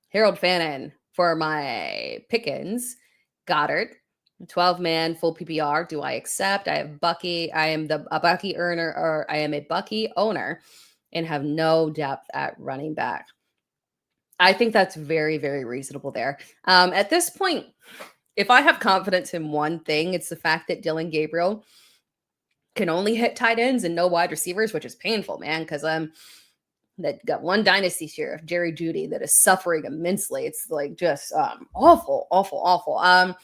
Harold Fannin for my Pickens, Goddard, 12-man full PPR. Do I accept? I have Bucky. I am a Bucky owner and have no depth at running back. I think that's very, very reasonable there. At this point, if I have confidence in one thing, it's the fact that Dylan Gabriel can only hit tight ends and no wide receivers, which is painful, man, because that got one dynasty share of Jerry Jeudy that is suffering immensely. It's like just awful. And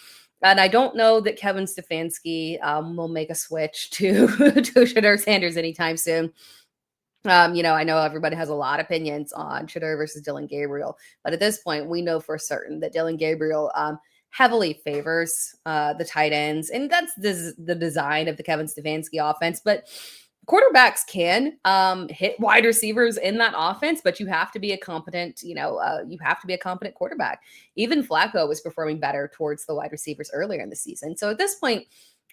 I don't know that Kevin Stefanski will make a switch to Shedeur Sanders anytime soon. I know everybody has a lot of opinions on Shedeur versus Dylan Gabriel, but at this point, we know for certain that Dylan Gabriel heavily favors the tight ends, and that's the design of the Kevin Stefanski offense. But quarterbacks can hit wide receivers in that offense, but you have to be a competent, quarterback. Even Flacco was performing better towards the wide receivers earlier in the season. So at this point,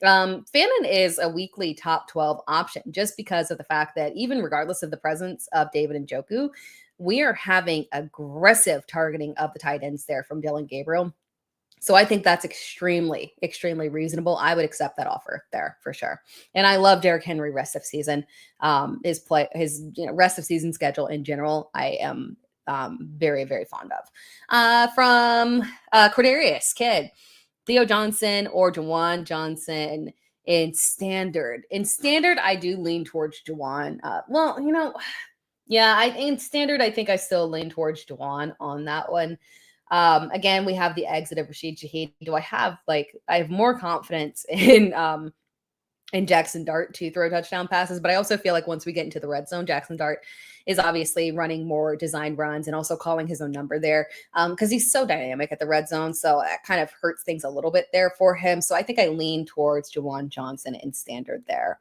Fannin is a weekly top 12 option just because of the fact that even regardless of the presence of David and Njoku, we are having aggressive targeting of the tight ends there from Dylan Gabriel. So I think that's extremely, extremely reasonable. I would accept that offer there for sure. And I love Derrick Henry rest of season. His rest of season schedule in general, I am very, very fond of. From Cordarius Kid, Theo Johnson or Juwan Johnson in standard. In standard, I do lean towards Juwan. In standard, I think I still lean towards Juwan on that one. Again, we have the exit of Rashid Shaheed. Do I have I have more confidence in Jackson Dart to throw touchdown passes, but I also feel like once we get into the red zone, Jackson Dart is obviously running more designed runs and also calling his own number there because he's so dynamic at the red zone. So that kind of hurts things a little bit there for him. So I think I lean towards Juwan Johnson in standard there.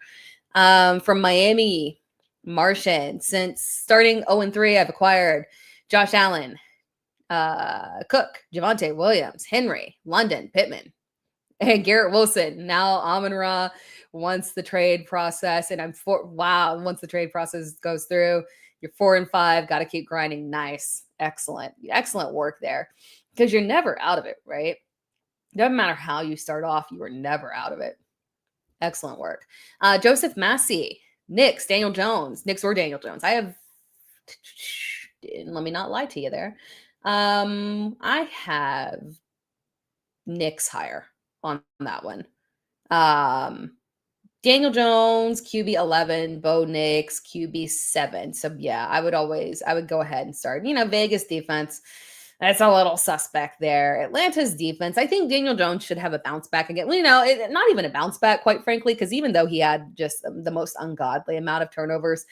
From Miami, Martian, since starting 0-3, I've acquired Josh Allen, Cook, Javonte Williams, Henry, London, Pittman, and Garrett Wilson. Now Amon-Ra, once the trade process, once the trade process goes through, you're 4-5, got to keep grinding. Nice. Excellent work there because you're never out of it, right? Doesn't matter how you start off, you are never out of it. Excellent work. Joseph Massey, Knicks, Daniel Jones. I have, let me not lie to you there. I have Knicks higher on that one. Daniel Jones, QB 11, Bo Nix, QB 7. So yeah, I would go ahead and start. Vegas defense, that's a little suspect there. Atlanta's defense, I think Daniel Jones should have a bounce back again. Not even a bounce back, quite frankly, because even though he had just the most ungodly amount of turnovers,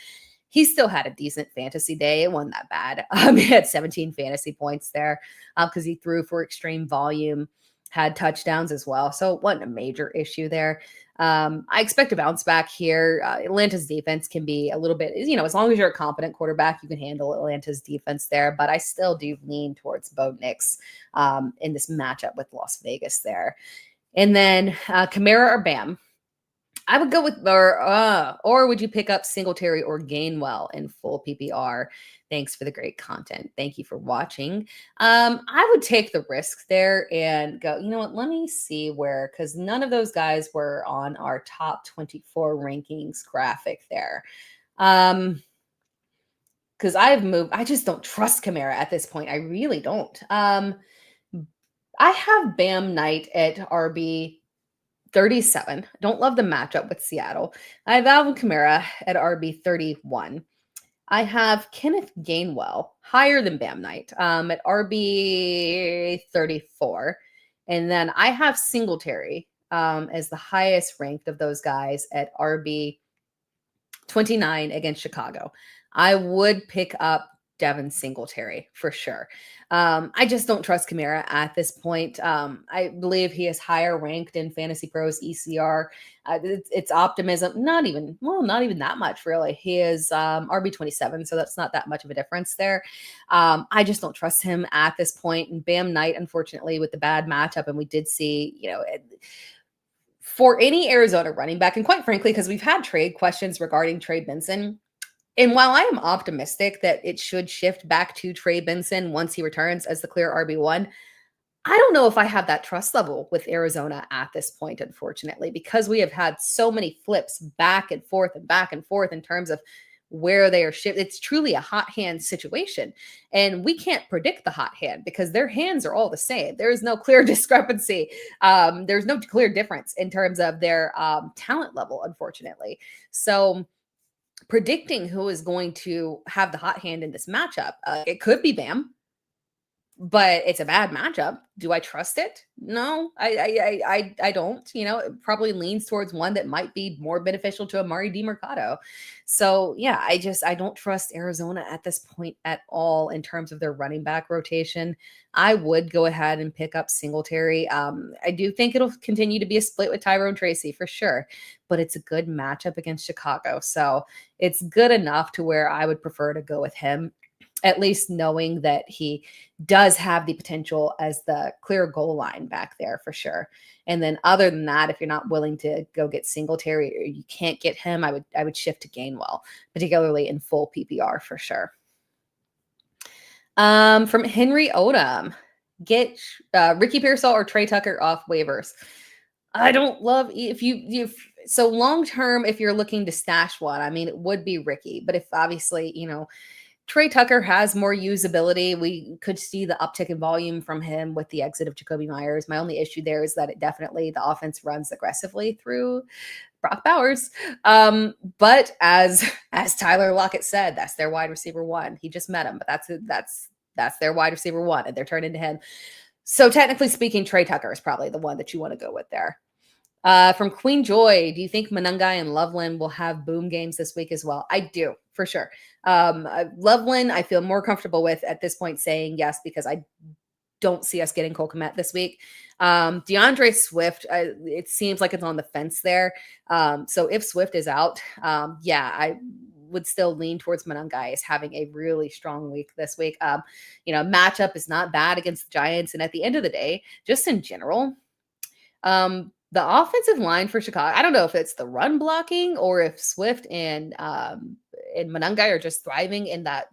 he still had a decent fantasy day. It wasn't that bad. He had 17 fantasy points there because he threw for extreme volume, had touchdowns as well. So it wasn't a major issue there. I expect a bounce back here. Atlanta's defense can be a little bit, as long as you're a competent quarterback, you can handle Atlanta's defense there. But I still do lean towards Bo Nix in this matchup with Las Vegas there. And then Kamara or Bam. I would go with, or would you pick up Singletary or Gainwell in full PPR? Thanks for the great content. Thank you for watching. I would take the risk there and go, let me see because none of those guys were on our top 24 rankings graphic there. Because I've moved, I just don't trust Kamara at this point. I really don't. I have Bam Knight at RB 37. Don't love the matchup with Seattle. I have Alvin Kamara at RB 31. I have Kenneth Gainwell higher than Bam Knight at RB 34. And then I have Singletary as the highest ranked of those guys at RB 29 against Chicago. I would pick up Devin Singletary for sure. I just don't trust Kamara at this point. I believe he is higher ranked in Fantasy Pros ECR. It's optimism, not even that much really. He is RB 27, so that's not that much of a difference there. I just don't trust him at this point. And Bam Knight, unfortunately, with the bad matchup, and we did see, for any Arizona running back, and quite frankly, because we've had trade questions regarding Trey Benson. And while I am optimistic that it should shift back to Trey Benson once he returns as the clear RB1, I don't know if I have that trust level with Arizona at this point, unfortunately, because we have had so many flips back and forth in terms of where they are shifted. It's truly a hot hand situation. And we can't predict the hot hand because their hands are all the same. There is no clear discrepancy. There's no clear difference in terms of their talent level, unfortunately. So predicting who is going to have the hot hand in this matchup, it could be Bam, but it's a bad matchup. Do I trust it? No, I don't. It probably leans towards one that might be more beneficial to Amari DiMercado. So yeah, I don't trust Arizona at this point at all in terms of their running back rotation. I would go ahead and pick up Singletary. I do think it'll continue to be a split with Tyrone Tracy for sure, but it's a good matchup against Chicago. So it's good enough to where I would prefer to go with him. at least knowing that he does have the potential as the clear goal line back there for sure. And then other than that, if you're not willing to go get Singletary or you can't get him, I would shift to Gainwell, particularly in full PPR for sure. From Henry Odom, get Ricky Pearsall or Trey Tucker off waivers. I don't love so long term, if you're looking to stash one, I mean, it would be Ricky, but if obviously, Trey Tucker has more usability, we could see the uptick in volume from him with the exit of Jacoby Myers. My only issue there is that the offense runs aggressively through Brock Bowers. But as Tyler Lockett said, that's their wide receiver one. He just met him, but that's their wide receiver one, and they're turning to him. So technically speaking, Trey Tucker is probably the one that you want to go with there. From Queen Joy, do you think Monangai and Loveland will have boom games this week as well? I do, for sure. Loveland, I feel more comfortable with at this point saying yes, because I don't see us getting Cole Kmet this week. DeAndre Swift, it seems like it's on the fence there. So if Swift is out, I would still lean towards Monangai as having a really strong week this week. Matchup is not bad against the Giants. And at the end of the day, just in general, the offensive line for Chicago, I don't know if it's the run blocking or if Swift and Monangai are just thriving in that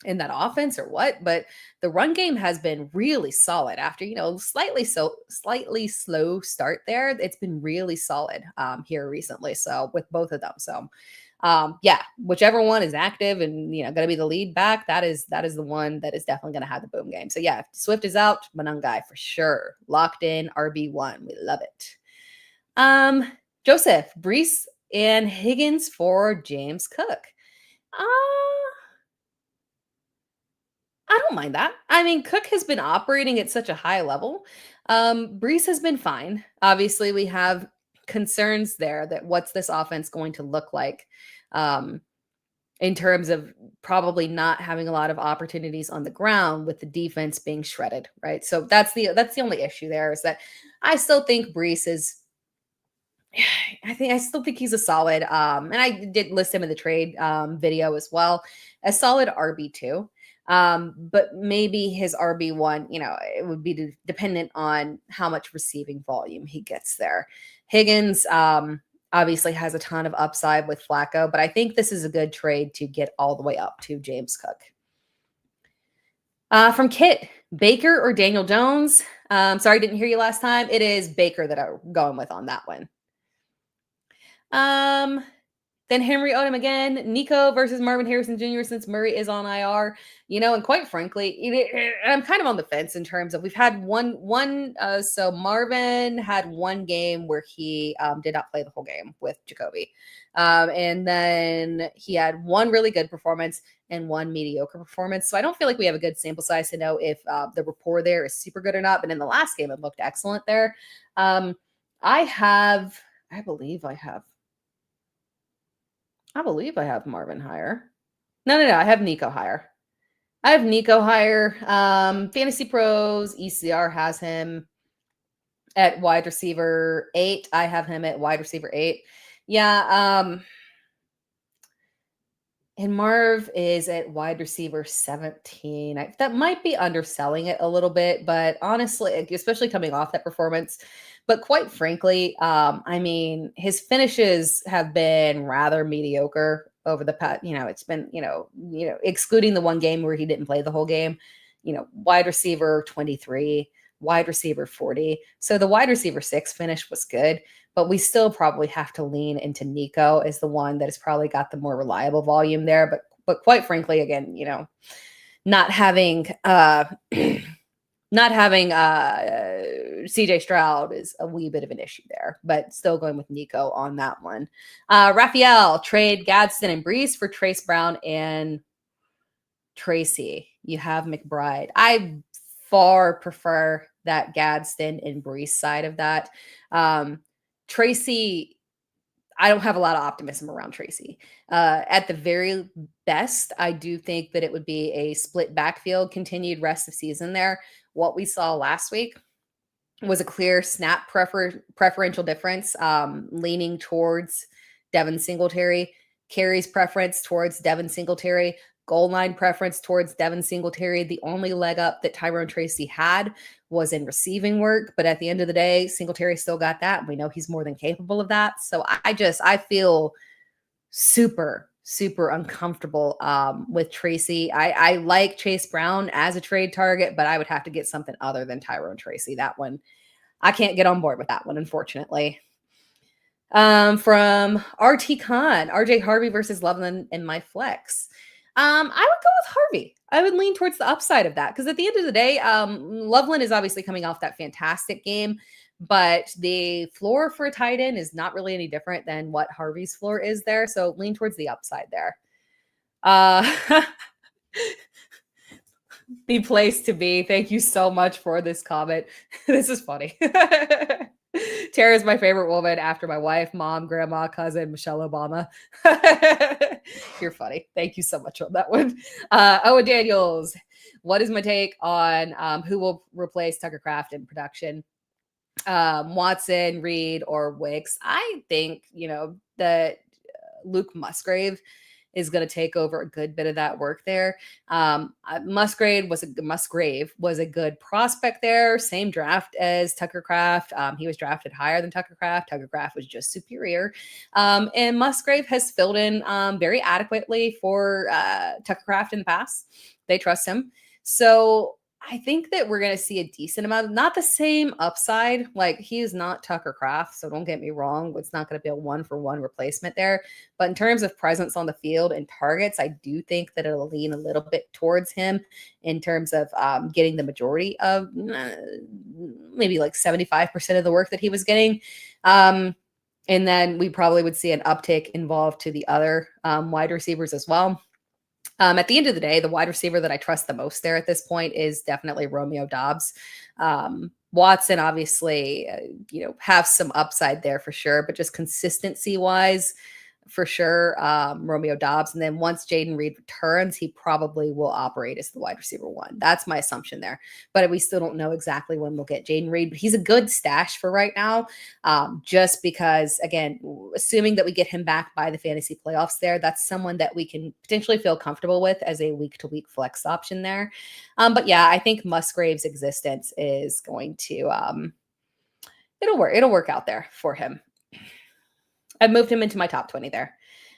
offense or what, but the run game has been really solid after, slightly slow start there. It's been really solid here recently. So with both of them. So whichever one is active and, going to be the lead back, that is the one that is definitely going to have the boom game. So yeah, if Swift is out, Monangai for sure. Locked in RB1. We love it. Joseph, Brees and Higgins for James Cook. I don't mind that. I mean, Cook has been operating at such a high level. Brees has been fine. Obviously, we have concerns there that what's this offense going to look like in terms of probably not having a lot of opportunities on the ground with the defense being shredded, right? So that's the only issue there, is that I still think Brees is I still think he's a solid, and I did list him in the trade video as well, a solid RB2. But maybe his RB1, it would be dependent on how much receiving volume he gets there. Higgins obviously has a ton of upside with Flacco, but I think this is a good trade to get all the way up to James Cook. From Kit, Baker or Daniel Jones? Sorry, didn't hear you last time. It is Baker that I'm going with on that one. Then Henry Odom again, Nico versus Marvin Harrison Jr. since Murray is on IR, and quite frankly, I'm kind of on the fence in terms of we've had so Marvin had one game where he did not play the whole game with Jacoby. And then he had one really good performance and one mediocre performance. So I don't feel like we have a good sample size to know if the rapport there is super good or not. But in the last game, it looked excellent there. I believe I have Marvin higher. No, I have Nico higher. Fantasy Pros, ECR has him at wide receiver 8. I have him at wide receiver 8. Yeah. And Marv is at wide receiver 17. That might be underselling it a little bit, but honestly, especially coming off that performance. But quite frankly, his finishes have been rather mediocre over the past, it's been, excluding the one game where he didn't play the whole game, wide receiver 23, wide receiver 40. So the wide receiver 6 finish was good, but we still probably have to lean into Nico as the one that has probably got the more reliable volume there. But quite frankly, again, not having CJ Stroud is a wee bit of an issue there, but still going with Nico on that one. Raphael, trade Gadsden and Brees for Trace Brown and Tracy. You have McBride. I far prefer that Gadsden and Brees side of that. Tracy, I don't have a lot of optimism around Tracy. At the very best, I do think that it would be a split backfield, continued rest of season there. What we saw last week was a clear snap preferential difference, leaning towards Devin Singletary, carries preference towards Devin Singletary, goal line preference towards Devin Singletary. The only leg up that Tyrone Tracy had was in receiving work. But at the end of the day, Singletary still got that. We know he's more than capable of that. So I feel super uncomfortable with Tracy. I like Chase Brown as a trade target, but I would have to get something other than Tyrone Tracy. That one, I can't get on board with that one, unfortunately. From RT Khan, RJ Harvey versus Loveland in my flex. I would go with Harvey. I would lean towards the upside of that because at the end of the day, Loveland is obviously coming off that fantastic game, but the floor for a tight end is not really any different than what Harvey's floor is there. So lean towards the upside there. The place to be. Thank you so much for this comment. This is funny. Tara is my favorite woman after my wife, mom, grandma, cousin, Michelle Obama. You're funny. Thank you so much on that one. Owen Daniels, what is my take on who will replace Tucker Kraft in production? Watson, Reed, or Wicks? I think, that Luke Musgrave is going to take over a good bit of that work there. Musgrave was a good prospect there. Same draft as Tucker Kraft. He was drafted higher than Tucker Kraft. Tucker Kraft was just superior. And Musgrave has filled in very adequately for Tucker Kraft in the past. They trust him. So I think that we're going to see a decent amount, not the same upside. Like, he is not Tucker Kraft, so don't get me wrong. It's not going to be a 1-for-1 replacement there. But in terms of presence on the field and targets, I do think that it'll lean a little bit towards him in terms of getting the majority of maybe like 75% of the work that he was getting. And then we probably would see an uptick involved to the other wide receivers as well. At the end of the day, the wide receiver that I trust the most there at this point is definitely Romeo Doubs. Watson, obviously, have some upside there for sure, but just consistency wise, for sure, Romeo Doubs. And then once Jaden Reed returns, he probably will operate as the wide receiver 1. That's my assumption there. But we still don't know exactly when we'll get Jaden Reed. But he's a good stash for right now, just because, again, assuming that we get him back by the fantasy playoffs there, that's someone that we can potentially feel comfortable with as a week-to-week flex option there. But yeah, I think Musgrave's existence is going to it'll work out there for him. I've moved him into my top 20 there.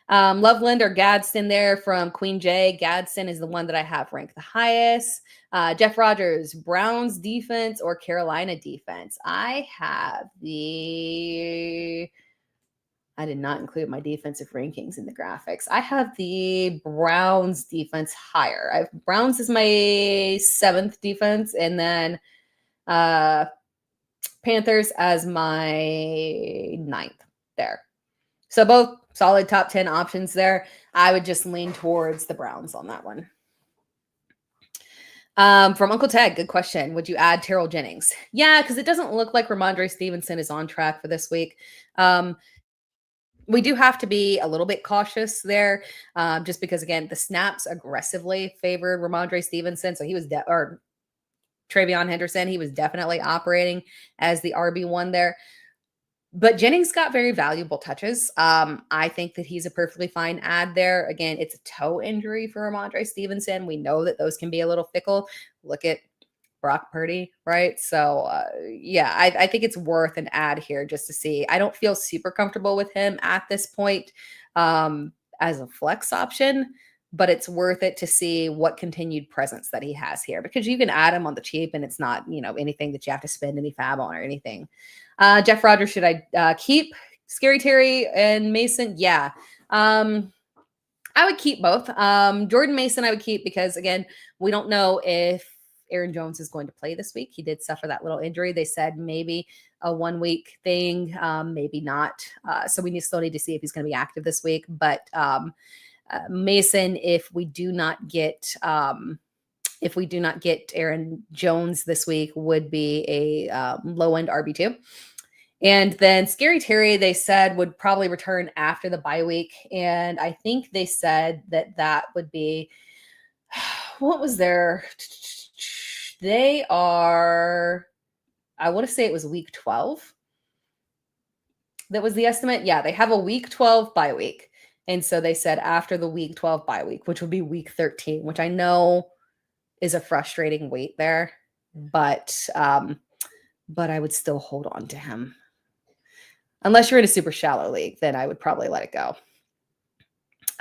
Loveland or Gadsden there from Queen J. Gadsden is the one that I have ranked the highest. Jeff Rogers, Browns defense or Carolina defense? I did not include my defensive rankings in the graphics. I have the Browns defense higher. Browns is my 7th defense, and then Panthers as my 9th there. So both solid top 10 options there. I would just lean towards the Browns on that one. From Uncle Ted, good question. Would you add Terrell Jennings? Yeah, because it doesn't look like Ramondre Stevenson is on track for this week. We do have to be a little bit cautious there, just because, again, the snaps aggressively favored Ramondre Stevenson. So he was or Travion Henderson, he was definitely operating as the RB1 there. But Jennings got very valuable touches. I think that he's a perfectly fine add there. Again, it's a toe injury for Ramondre Stevenson. We know that those can be a little fickle. Look at Brock Purdy, right? So, yeah, I think it's worth an add here just to see. I don't feel super comfortable with him at this point as a flex option, but it's worth it to see what continued presence that he has here, because you can add him on the cheap and it's not, anything that you have to spend any fab on or anything. Jeff Rogers, should I keep Scary Terry and Mason? Yeah. I would keep both. Jordan Mason I would keep because, again, we don't know if Aaron Jones is going to play this week. He did suffer that little injury. They said maybe a 1-week thing, maybe not. So we still need to see if he's going to be active this week. But Mason, if we do not get Aaron Jones this week, would be a low-end RB2. And then Scary Terry, they said, would probably return after the bye week. And I think they said that would be, what was their, I want to say it was week 12. That was the estimate. Yeah, they have a week 12 bye week. And so they said after the week 12 bye week, which would be week 13, which I know is a frustrating wait there, but I would still hold on to him. Unless you're in a super shallow league, then I would probably let it go.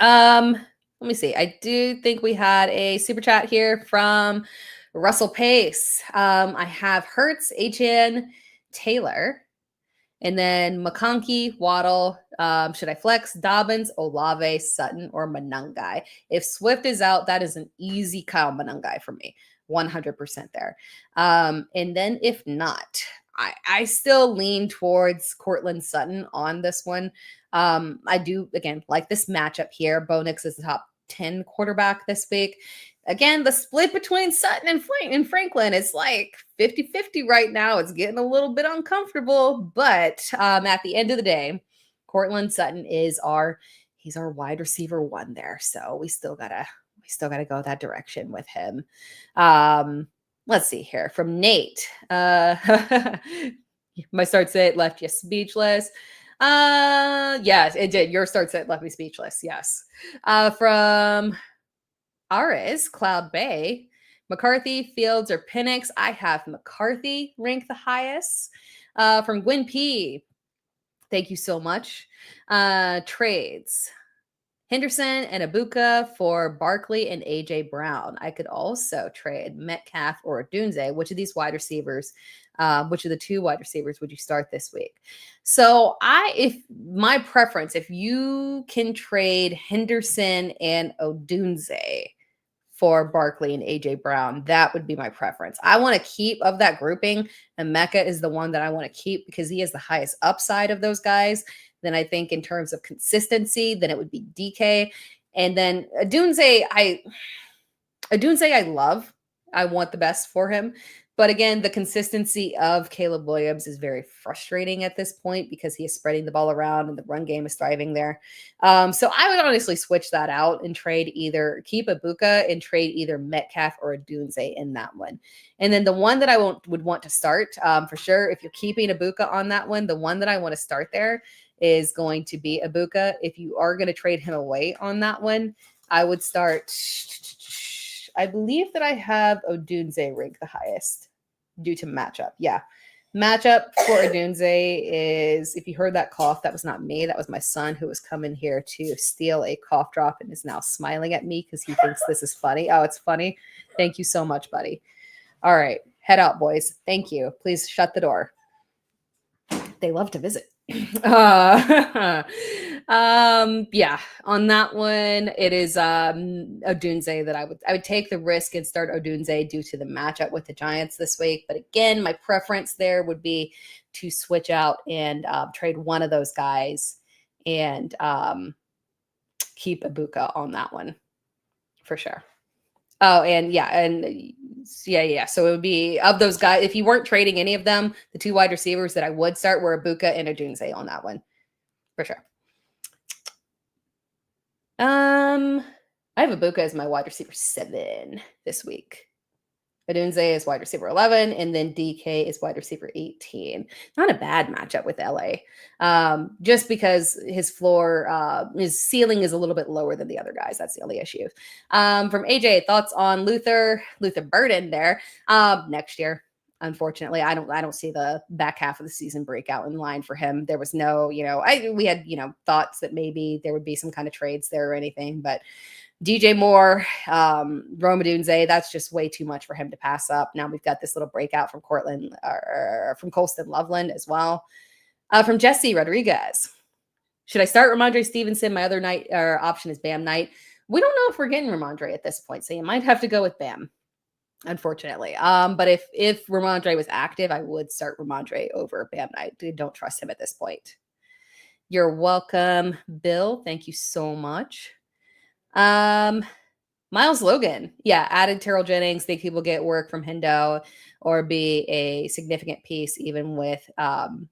Let me see. I do think we had a super chat here from Russell Pace. I have Hertz, HN, Taylor, and then McConkey, Waddle. Should I flex Dobbins, Olave, Sutton, or Monangai? If Swift is out, that is an easy Kyle Monangai for me. 100% there. And then if not, I still lean towards Cortland Sutton on this one. I do, again, like this matchup here. Bo Nix is the top 10 quarterback this week. Again, the split between Sutton and Franklin is like 50-50 right now. It's getting a little bit uncomfortable, but at the end of the day, Cortland Sutton is he's our wide receiver one there. So we still gotta go that direction with him. Let's see here from Nate. My start sit left you speechless. Yes, it did. Your start sit left me speechless. Yes. From Ares, Cloud Bay, McCarthy, Fields, or Penix. I have McCarthy ranked the highest. From Gwen P. Thank you so much. Trades. Henderson and Ibuka for Barkley and AJ Brown. I could also trade Metcalf or Odunze. Which of these wide receivers, which of the two wide receivers would you start this week? So if my preference, if you can trade Henderson and Odunze for Barkley and AJ Brown, that would be my preference. I want to keep of that grouping, and Mecca is the one that I want to keep because he has the highest upside of those guys. Then I think in terms of consistency, then it would be DK. And then Odunze, I love. I want the best for him. But again, the consistency of Caleb Williams is very frustrating at this point because he is spreading the ball around and the run game is thriving there. So I would honestly switch that out and keep Ibuka and trade either Metcalf or Odunze in that one. And then the one that I would want to start for sure, if you're keeping Ibuka on that one, the one that I want to start there is going to be Ibuka. If you are going to trade him away on that one, I would start. I believe that I have Odunze ranked the highest due to matchup. Yeah. Matchup for Odunze is, if you heard that cough, that was not me. That was my son who was coming here to steal a cough drop and is now smiling at me because he thinks this is funny. Oh, it's funny. Thank you so much, buddy. All right. Head out, boys. Thank you. Please shut the door. They love to visit. Yeah, on that one, it is Odunze that I would take the risk and start Odunze due to the matchup with the Giants this week. But again, my preference there would be to switch out and trade one of those guys and keep Ibuka on that one for sure. Oh, and yeah. So it would be of those guys. If you weren't trading any of them, the two wide receivers that I would start were Ibuka and Odunze on that one, for sure. I have Ibuka as my wide receiver 7 this week. Odunze is wide receiver 11, and then DK is wide receiver 18. Not a bad matchup with LA, just because his ceiling is a little bit lower than the other guys. That's the only issue. From AJ, thoughts on Luther Burden there next year? Unfortunately, I don't see the back half of the season breakout in line for him. There was no, we had thoughts that maybe there would be some kind of trades there or anything, but DJ Moore, Rome Odunze, that's just way too much for him to pass up. Now we've got this little breakout from from Colston Loveland as well. From Jesse Rodriguez, should I start Ramondre Stevenson? My other option is Bam Knight. We don't know if we're getting Ramondre at this point, so you might have to go with Bam, unfortunately. But if Ramondre was active, I would start Ramondre over Bam Knight. I don't trust him at this point. You're welcome, Bill. Thank you so much. Miles Logan, added Terrell Jennings. Think he will get work from Hendo or be a significant piece even with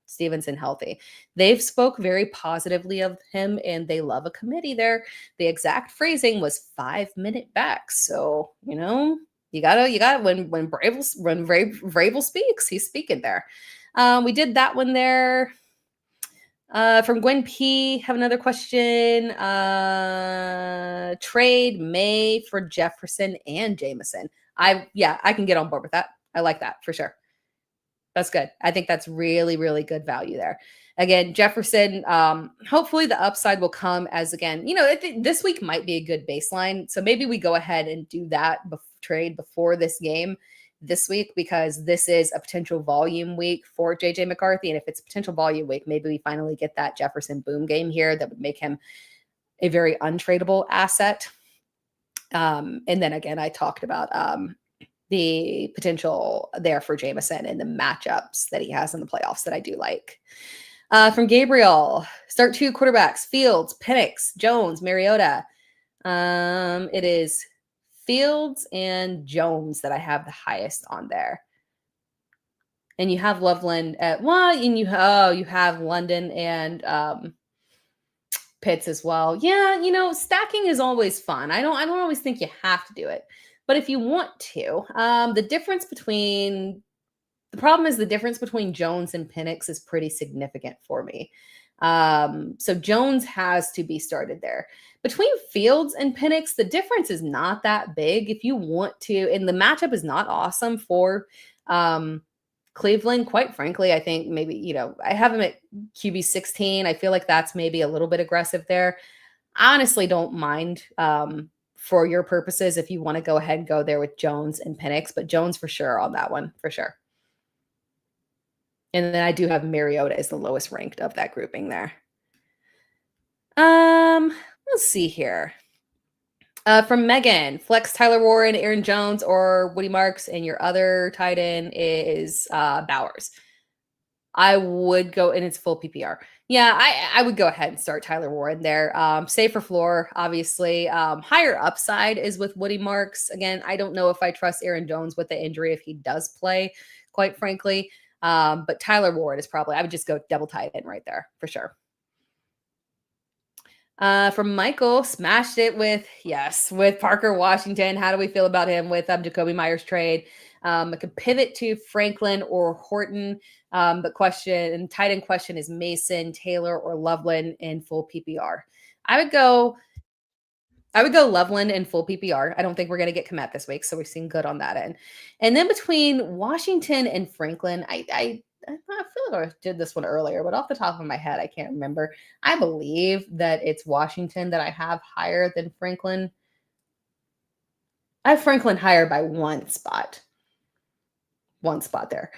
Stevenson healthy. They've spoke very positively of him and they love a committee there. The exact phrasing was 5-minute back. So, you gotta when Vrabel speaks, he's speaking there. We did that one there. From Gwen P, have another question. Trade May for Jefferson and Jameson. I can get on board with that. I like that for sure. That's good. I think that's really, really good value there. Again, Jefferson, hopefully the upside will come as, again, this week might be a good baseline. So maybe we go ahead and do that trade before this game this week, because this is a potential volume week for JJ McCarthy. And if it's a potential volume week, maybe we finally get that Jefferson boom game here that would make him a very untradeable asset. And then again, I talked about the potential there for Jameson and the matchups that he has in the playoffs that I do like. From Gabriel, start 2 quarterbacks: Fields, Penix, Jones, Mariota. It is Fields and Jones that I have the highest on there. And you have Loveland at and you have London and Pitts as well. Yeah, stacking is always fun. I don't always think you have to do it, but if you want to, the difference between Jones and Penix is pretty significant for me. So Jones has to be started there. Between Fields and Penix, the difference is not that big. If you want to, and the matchup is not awesome for Cleveland, quite frankly. I think maybe, I have him at QB 16. I feel like that's maybe a little bit aggressive there. I honestly don't mind for your purposes if you want to go ahead and go there with Jones and Penix, but Jones for sure on that one, for sure. And then I do have Mariota as the lowest ranked of that grouping there. Let's see here. From Megan, flex Tyler Warren, Aaron Jones, or Woody Marks, and your other tight end is Bowers. I would go, and it's full PPR. Yeah, I would go ahead and start Tyler Warren there. Safer floor, obviously. Higher upside is with Woody Marks. Again, I don't know if I trust Aaron Jones with the injury if he does play, quite frankly. But Tyler Ward is probably, I would just go double tight end right there for sure. From Michael, smashed it with Parker Washington. How do we feel about him with Jacoby Myers trade? I could pivot to Franklin or Horton. But tight end question is Mason, Taylor, or Loveland in full PPR. I would go Loveland in full PPR. I don't think we're going to get Komet this week, so we've seen good on that end. And then between Washington and Franklin, I feel like I did this one earlier, but off the top of my head, I can't remember. I believe that it's Washington that I have higher than Franklin. I have Franklin higher by one spot. One spot there.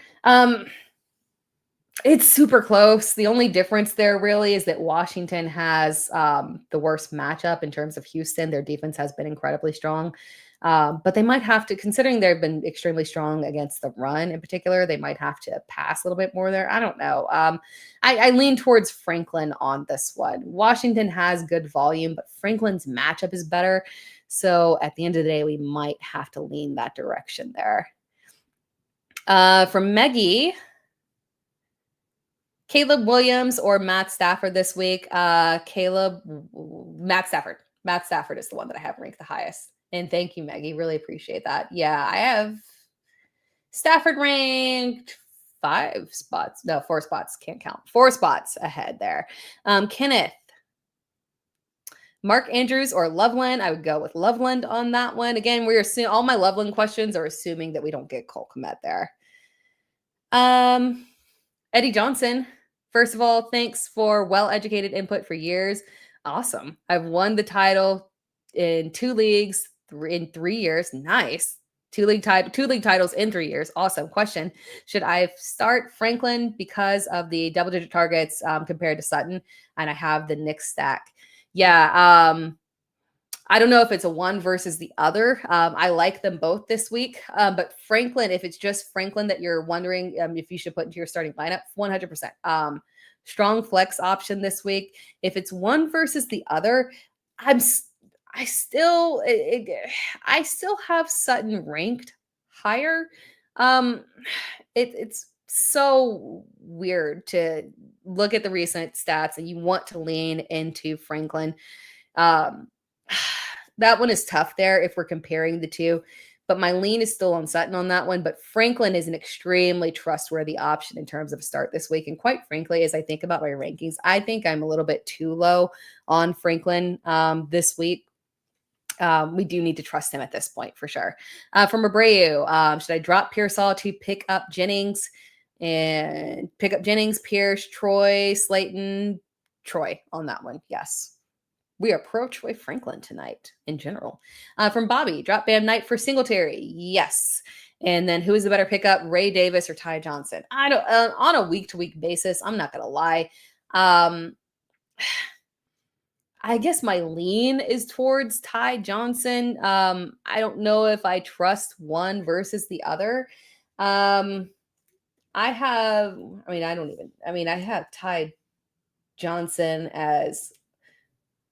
It's super close. The only difference there really is that Washington has the worst matchup in terms of Houston. Their defense has been incredibly strong. But they might have to, considering they've been extremely strong against the run in particular, they might have to pass a little bit more there. I don't know. I lean towards Franklin on this one. Washington has good volume, but Franklin's matchup is better. So at the end of the day, we might have to lean that direction there. From Meggie, Caleb Williams or Matt Stafford this week? Matt Stafford. Matt Stafford is the one that I have ranked the highest. And thank you, Maggie. Really appreciate that. Yeah, I have Stafford ranked 4 spots. Can't count. 4 spots ahead there. Kenneth, Mark Andrews or Loveland? I would go with Loveland on that one. Again, we're assuming all my Loveland questions are assuming that we don't get Cole Kmet there. Eddie Johnson, first of all, thanks for well-educated input for years. Awesome. I've won the title in 2 leagues in 3 years. Nice. 2 league titles in 3 years. Awesome. Question: should I start Franklin because of the double-digit targets compared to Sutton? And I have the Knicks stack. Yeah. I don't know if it's a one versus the other. I like them both this week. But Franklin, if it's just Franklin that you're wondering if you should put into your starting lineup, 100%. Strong flex option this week. If it's one versus the other, I still have Sutton ranked higher. It's so weird to look at the recent stats and you want to lean into Franklin. That one is tough there if we're comparing the two. but my lean is still on Sutton on that one. But Franklin is an extremely trustworthy option in terms of start this week. And quite frankly, as I think about my rankings, I think I'm a little bit too low on Franklin this week. We do need to trust him at this point for sure. From Abreu, should I drop Pearsall to pick up Jennings? And pick up Jennings, Pierce, Troy, Slayton, Troy on that one. Yes. We are pro Troy Franklin tonight in general. From Bobby, drop Bam Knight for Singletary. Yes. And then who is the better pickup, Ray Davis or Ty Johnson? I don't, on a week-to-week basis, I'm not going to lie. I guess my lean is towards Ty Johnson. I don't know if I trust one versus the other. I have Ty Johnson as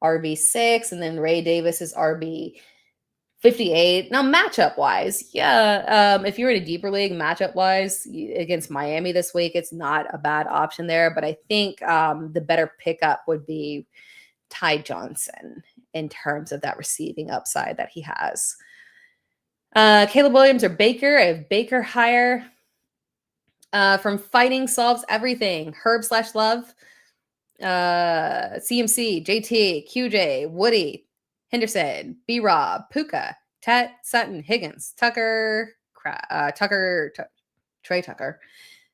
RB6 and then Ray Davis is RB58. Now, matchup wise, if you're in a deeper league, matchup wise against Miami this week, it's not a bad option there. But I think the better pickup would be Ty Johnson in terms of that receiving upside that he has. Caleb Williams or Baker? I have Baker higher. From Fighting Solves Everything, Herb/Love, CMC, JT, QJ, Woody, Henderson, B-Rob, Puka, Tet, Sutton, Higgins, Trey Tucker,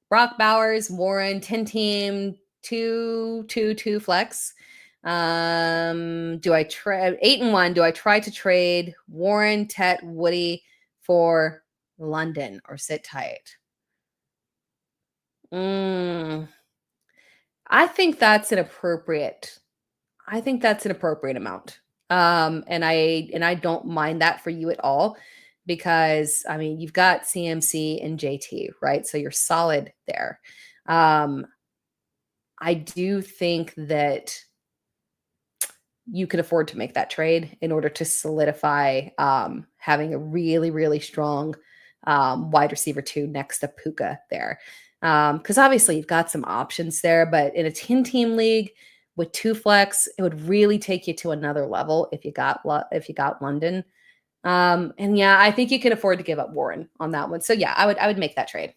Brock Bowers, Warren, 10-team, 2-2-2 flex. Do I try 8-1? Do I try to trade Warren, Tet, Woody for London or sit tight? I think that's an appropriate amount. And I don't mind that for you at all because I mean, you've got CMC and JT, right? So you're solid there. I do think that you can afford to make that trade in order to solidify having a really, really strong wide receiver 2 next to Puka there. Because obviously you've got some options there, but in a 10-team league with 2 flex, it would really take you to another level if you got London. And yeah, I think you can afford to give up Warren on that one. So yeah, I would make that trade.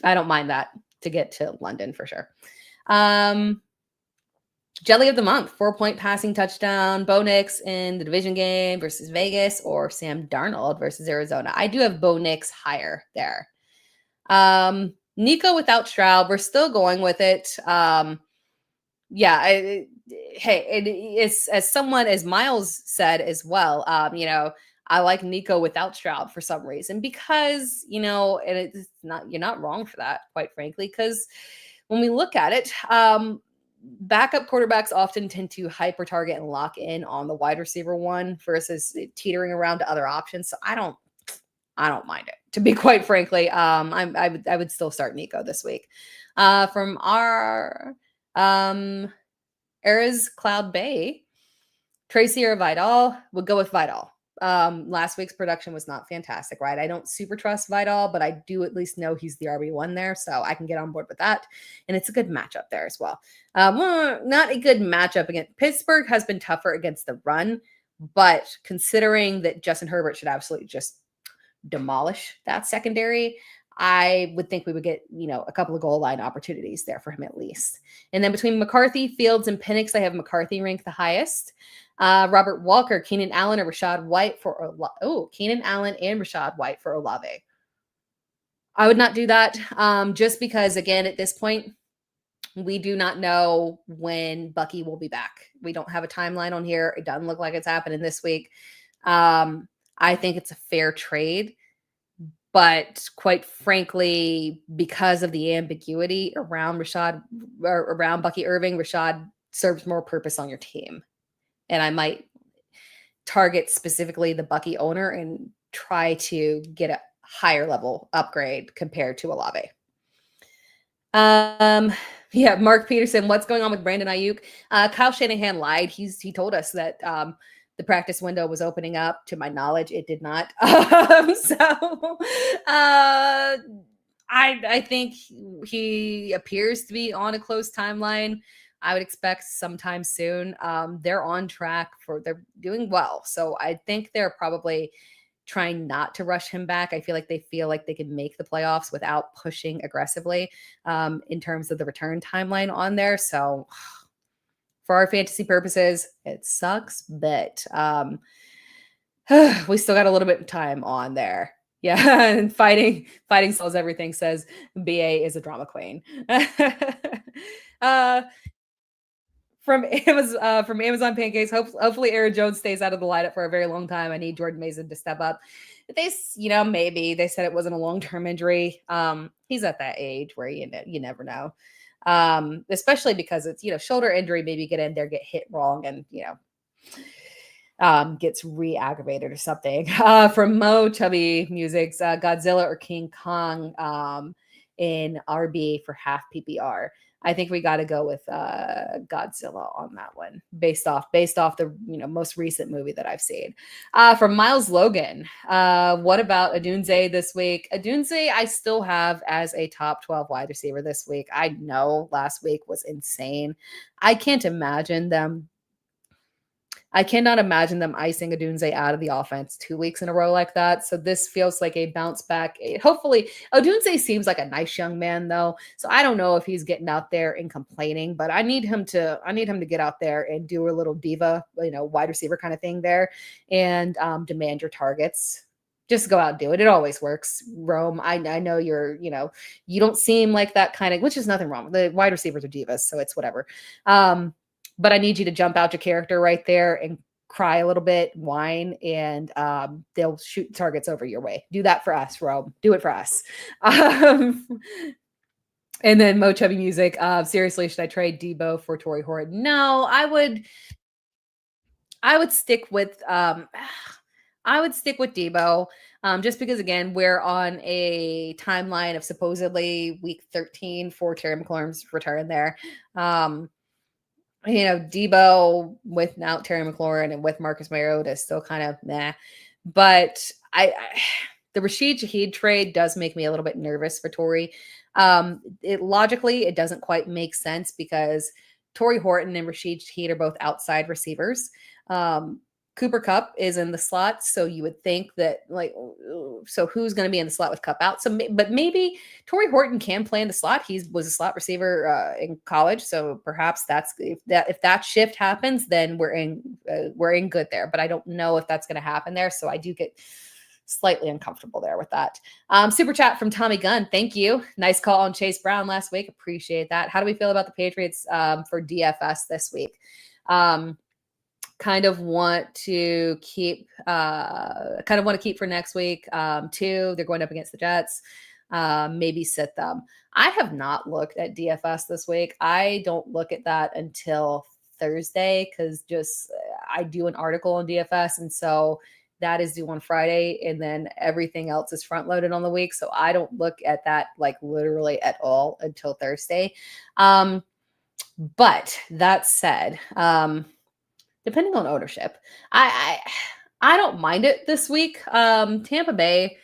I don't mind that to get to London for sure. Jelly of the month, 4-point passing touchdown, Bo Nix in the division game versus Vegas or Sam Darnold versus Arizona. I do have Bo Nix higher there. Nico without Stroud, we're still going with it. It's as someone, as Miles said as well, I like Nico without Stroud for some reason because, and it's not, you're not wrong for that, quite frankly, because when we look at it, backup quarterbacks often tend to hyper target and lock in on the wide receiver one versus teetering around to other options. So I don't mind it, to be quite frankly. I would still start Nico this week. From our Eras Cloud Bay, Tracy or Vidal, would go with Vidal. Last week's production was not fantastic, right? I don't super trust Vidal, but I do at least know he's the RB1 there, so I can get on board with that. And it's a good matchup there as well. Not a good matchup against Pittsburgh has been tougher against the run, but considering that Justin Herbert should absolutely just demolish that secondary, I would think we would get, a couple of goal line opportunities there for him at least. And then between McCarthy, Fields, and Penix, I have McCarthy ranked the highest. Robert Walker, Keenan Allen, or Rashad White for Keenan Allen and Rashad White for Olave. I would not do that just because, again, at this point, we do not know when Bucky will be back. We don't have a timeline on here. It doesn't look like it's happening this week. I think it's a fair trade, but quite frankly, because of the ambiguity around Bucky Irving, Rashad serves more purpose on your team. And I might target specifically the Bucky owner and try to get a higher level upgrade compared to Olave. Mark Peterson, what's going on with Brandon Aiyuk? Kyle Shanahan lied. He told us that the practice window was opening up. To my knowledge, it did not. I think he appears to be on a close timeline. I would expect sometime soon. They're on track they're doing well. So I think they're probably trying not to rush him back. I feel like they can make the playoffs without pushing aggressively in terms of the return timeline on there. So for our fantasy purposes, it sucks, but we still got a little bit of time on there. Yeah, and fighting sells everything, says BA is a drama queen. From Amazon Pancakes, hopefully Aaron Jones stays out of the lineup for a very long time. I need Jordan Mason to step up. They, maybe they said it wasn't a long-term injury. He's at that age where you never know. Especially because it's, shoulder injury, maybe get in there, get hit wrong, and gets re-aggravated or something. From Mo Chubby Music's Godzilla or King Kong in RB for half PPR. I think we got to go with Godzilla on that one, based off the most recent movie that I've seen. From Miles Logan, what about Odunze this week? Odunze, I still have as a top 12 wide receiver this week. I know last week was insane. I cannot imagine them icing Odunze out of the offense 2 weeks in a row like that. So this feels like a bounce back. Hopefully, Odunze seems like a nice young man though. So I don't know if he's getting out there and complaining, but I need him to get out there and do a little diva, wide receiver kind of thing there, and demand your targets. Just go out and do it. It always works. Rome, I know you don't seem like that kind of, which is nothing wrong. The wide receivers are divas, so it's whatever. But I need you to jump out your character right there and cry a little bit, whine, and they'll shoot targets over your way. Do that for us, Rome. Do it for us. And then Mo Chubby Music. Seriously, should I trade Deebo for Torrey Horton? No, I would stick with Deebo. Just because, again, we're on a timeline of supposedly week 13 for Terry McLaurin's return there. Deebo without Terry McLaurin and with Marcus Mariota is still kind of meh. But the Shaheed trade does make me a little bit nervous for Torrey. Logically, it doesn't quite make sense because Torrey Horton and Shaheed are both outside receivers. Cooper Kupp is in the slot, so you would think that, so who's going to be in the slot with Kupp out? But maybe Torrey Horton can play in the slot. He was a slot receiver in college, so perhaps if that shift happens, then we're in good there. But I don't know if that's going to happen there, so I do get slightly uncomfortable there with that. Super chat from Tommy Gunn. Thank you. Nice call on Chase Brown last week. Appreciate that. How do we feel about the Patriots for DFS this week? Kind of want to keep for next week. They're going up against the Jets. Maybe sit them. I have not looked at DFS this week. I don't look at that until Thursday because I do an article on DFS, and so that is due on Friday, and then everything else is front loaded on the week. So I don't look at that literally at all until Thursday. But that said, depending on ownership, I don't mind it this week. Tampa Bay,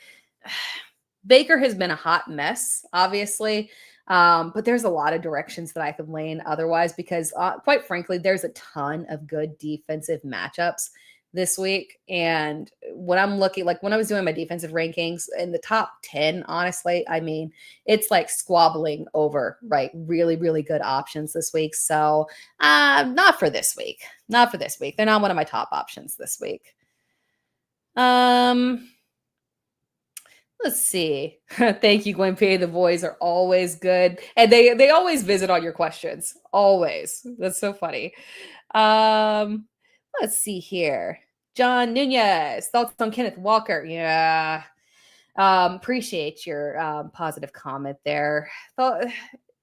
Baker has been a hot mess, obviously, but there's a lot of directions that I could lean otherwise because, quite frankly, there's a ton of good defensive matchups this week. And when I'm looking, when I was doing my defensive rankings in the top 10, honestly, I mean, it's squabbling over, really, really good options this week. So not for this week. They're not one of my top options this week. Let's see. Thank you, Gwen P. The boys are always good. And they always visit on your questions. Always. That's so funny. Let's see here. John Nunez, thoughts on Kenneth Walker? Yeah. Appreciate your positive comment there.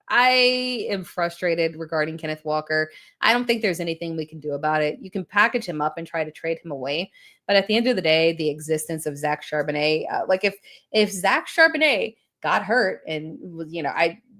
I am frustrated regarding Kenneth Walker. I don't think there's anything we can do about it. You can package him up and try to trade him away. But at the end of the day, the existence of Zach Charbonnet, if Zach Charbonnet got hurt and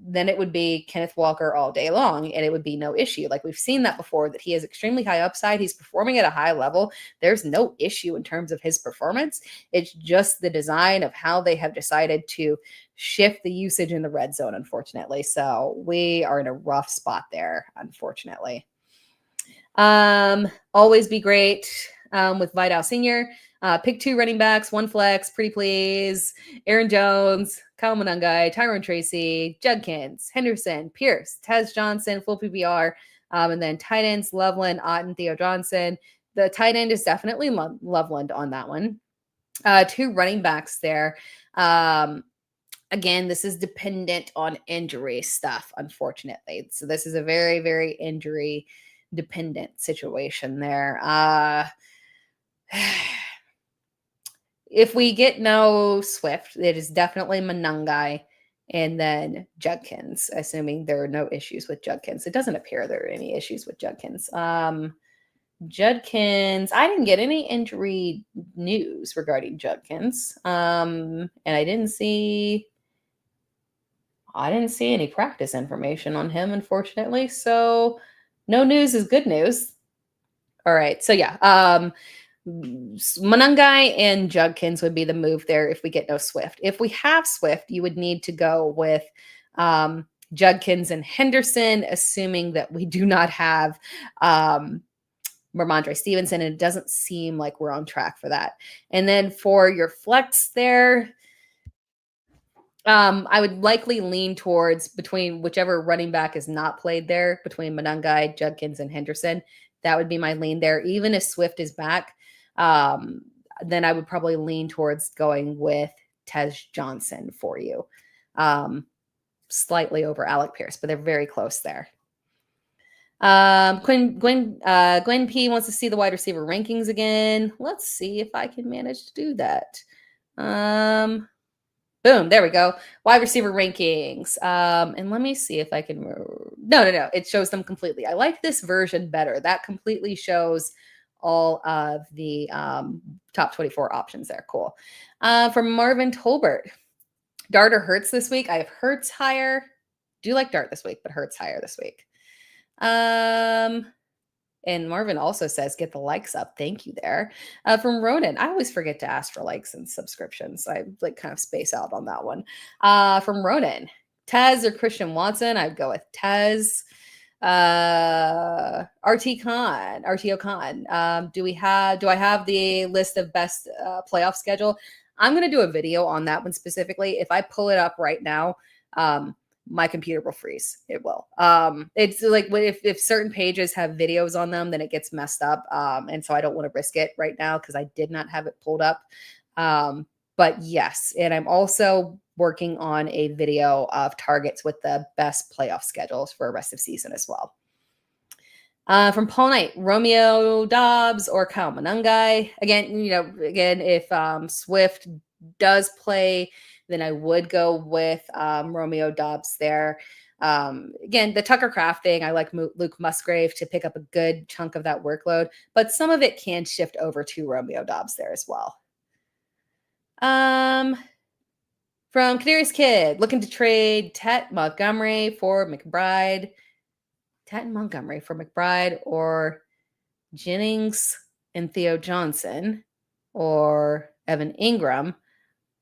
then it would be Kenneth Walker all day long and it would be no issue. We've seen that before, that he has extremely high upside. He's performing at a high level. There's no issue in terms of his performance. It's just the design of how they have decided to shift the usage in the red zone, unfortunately. So we are in a rough spot there, unfortunately. Always be great with Vidal Sr. Pick 2 running backs, 1 flex, pretty please. Aaron Jones, Kyle Monangai, Tyrone Tracy, Judkins, Henderson, Pierce, Tez Johnson, full PPR. And then tight ends, Loveland, Otten, Theo Johnson. The tight end is definitely Loveland on that one. 2 running backs there. Again, this is dependent on injury stuff, unfortunately. So this is a very, very injury dependent situation there. If we get no Swift, it is definitely Monangai and then Judkins, assuming there are no issues with Judkins. It doesn't appear there are any issues with Judkins. Judkins, I didn't get any injury news regarding Judkins. And I didn't see any practice information on him, unfortunately. So no news is good news. All right. So yeah, Monangai and Judkins would be the move there if we get no Swift. If we have Swift, you would need to go with Judkins and Henderson, assuming that we do not have Ramondre Stevenson, and it doesn't seem like we're on track for that. And then for your flex there, I would likely lean towards between whichever running back is not played there, between Monangai, Judkins, and Henderson. That would be my lean there. Even if Swift is back, then I would probably lean towards going with Tez Johnson for you. Slightly over Alec Pierce, but they're very close there. Gwen P wants to see the wide receiver rankings again. Let's see if I can manage to do that. Boom, there we go. Wide receiver rankings. And let me see if I can. No. It shows them completely. I like this version better. That completely shows all of the top 24 options there. Cool. From Marvin Tolbert. Dart or Hurts this week? I have Hurts higher. Do like Dart this week, but Hurts higher this week. And Marvin also says, get the likes up. Thank you there. From Ronan, I always forget to ask for likes and subscriptions. I like kind of space out on that one. From Ronan, Tez or Christian Watson? I'd go with Tez. RTO Khan. Do I have the list of best playoff schedule? I'm going to do a video on that one specifically. If I pull it up right now, my computer will freeze. It will. It's like if certain pages have videos on them, then it gets messed up. And so I don't want to risk it right now because I did not have it pulled up. But yes, and I'm also working on a video of targets with the best playoff schedules for the rest of season as well. From Paul Knight, Romeo Dobbs or Kyle Monangai. Again, if Swift does play, then I would go with Romeo Dobbs there. Again, the Tucker Kraft thing, I like Luke Musgrave to pick up a good chunk of that workload, but some of it can shift over to Romeo Dobbs there as well. From Kadarius Kid, looking to trade Tet Montgomery for McBride. Tet and Montgomery for McBride, or Jennings and Theo Johnson, or Evan Ingram,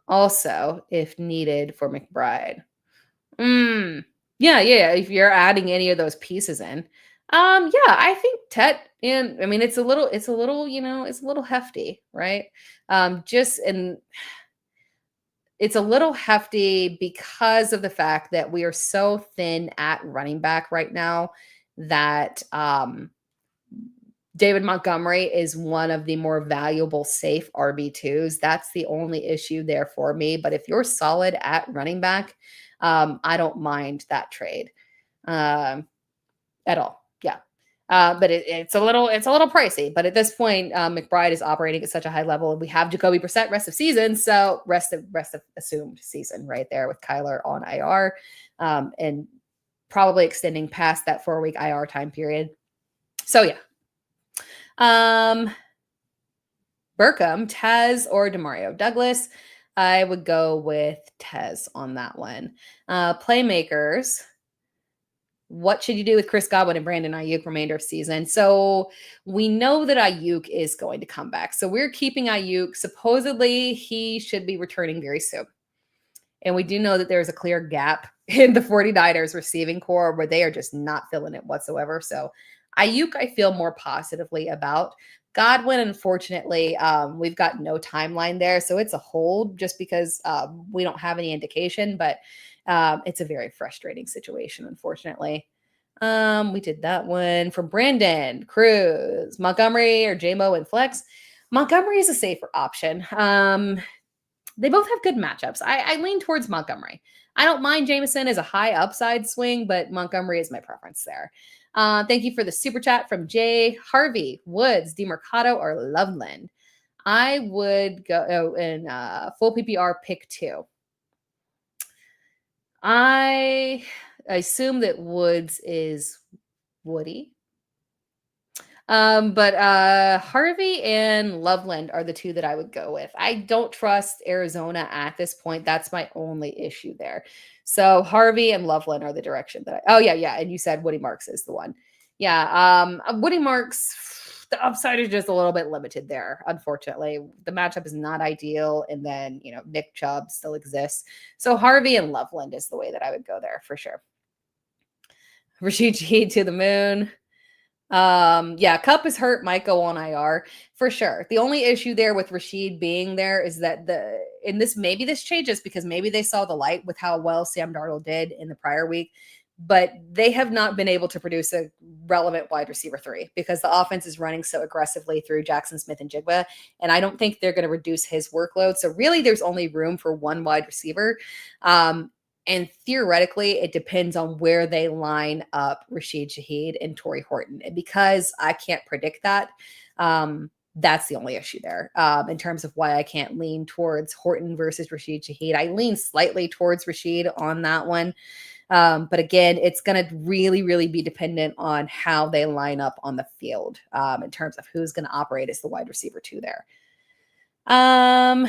also if needed for McBride. Yeah. If you're adding any of those pieces in, I think Tet, and I mean it's a little hefty, right? It's a little hefty because of the fact that we are so thin at running back right now that David Montgomery is one of the more valuable safe RB2s. That's the only issue there for me. But if you're solid at running back, I don't mind that trade at all. Yeah. But it's a little pricey. But at this point, McBride is operating at such a high level. We have Jacoby Brissett rest of season, so rest of assumed season right there with Kyler on IR, and probably extending past that 4-week IR time period. So yeah. Burkham, Tez or Demario Douglas? I would go with Tez on that one. Playmakers. What should you do with Chris Godwin and Brandon Aiyuk remainder of season? So we know that Aiyuk is going to come back. So we're keeping Aiyuk. Supposedly he should be returning very soon. And we do know that there's a clear gap in the 49ers receiving core where they are just not filling it whatsoever. So Aiyuk, I feel more positively about, Godwin, unfortunately, we've got no timeline there. So it's a hold just because we don't have any indication, but it's a very frustrating situation, unfortunately. We did that one from Brandon, Cruz, Montgomery, or Jamo and Flex. Montgomery is a safer option. They both have good matchups. I lean towards Montgomery. I don't mind Jameson as a high upside swing, but Montgomery is my preference there. Thank you for the super chat from Jay Harvey, Woods, DeMercado, or Loveland. I would go in full PPR pick 2. I assume that Woods is Woody. But Harvey and Loveland are the 2 that I would go with. I don't trust Arizona at this point. That's my only issue there. So Harvey and Loveland are the direction that yeah. And you said Woody Marks is the one. Yeah. Woody Marks, the upside is just a little bit limited there. Unfortunately, the matchup is not ideal. And then, Nick Chubb still exists. So Harvey and Loveland is the way that I would go there for sure. Rashid Shaheed to the moon. Cup is hurt, might go on IR for sure. The only issue there with Rashid being there is that maybe this changes because maybe they saw the light with how well Sam Darnold did in the prior week, but they have not been able to produce a relevant wide receiver 3 because the offense is running so aggressively through Jackson Smith and Jigba, and I don't think they're going to reduce his workload. So really there's only room for one wide receiver. And theoretically, it depends on where they line up Rashid Shaheed and Torrey Horton. And because I can't predict that, that's the only issue there in terms of why I can't lean towards Horton versus Rashid Shaheed. I lean slightly towards Rashid on that one. But again, it's going to really, really be dependent on how they line up on the field in terms of who's going to operate as the wide receiver 2 there. From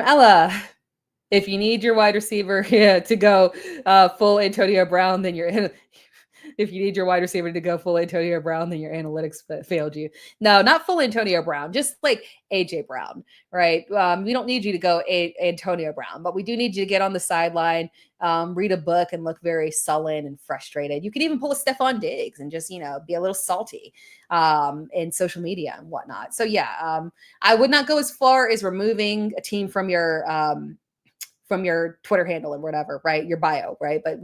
Ella. If you need your wide receiver to go full Antonio Brown, then you're in. If you need your wide receiver to go full Antonio Brown, then your analytics failed you. No, not full Antonio Brown, just like AJ Brown, right? We don't need you to go Antonio Brown, but we do need you to get on the sideline, read a book, and look very sullen and frustrated. You can even pull a Stephon Diggs and just, be a little salty in social media and whatnot. So yeah, I would not go as far as removing a team from your Twitter handle and whatever, right? Your bio, right? But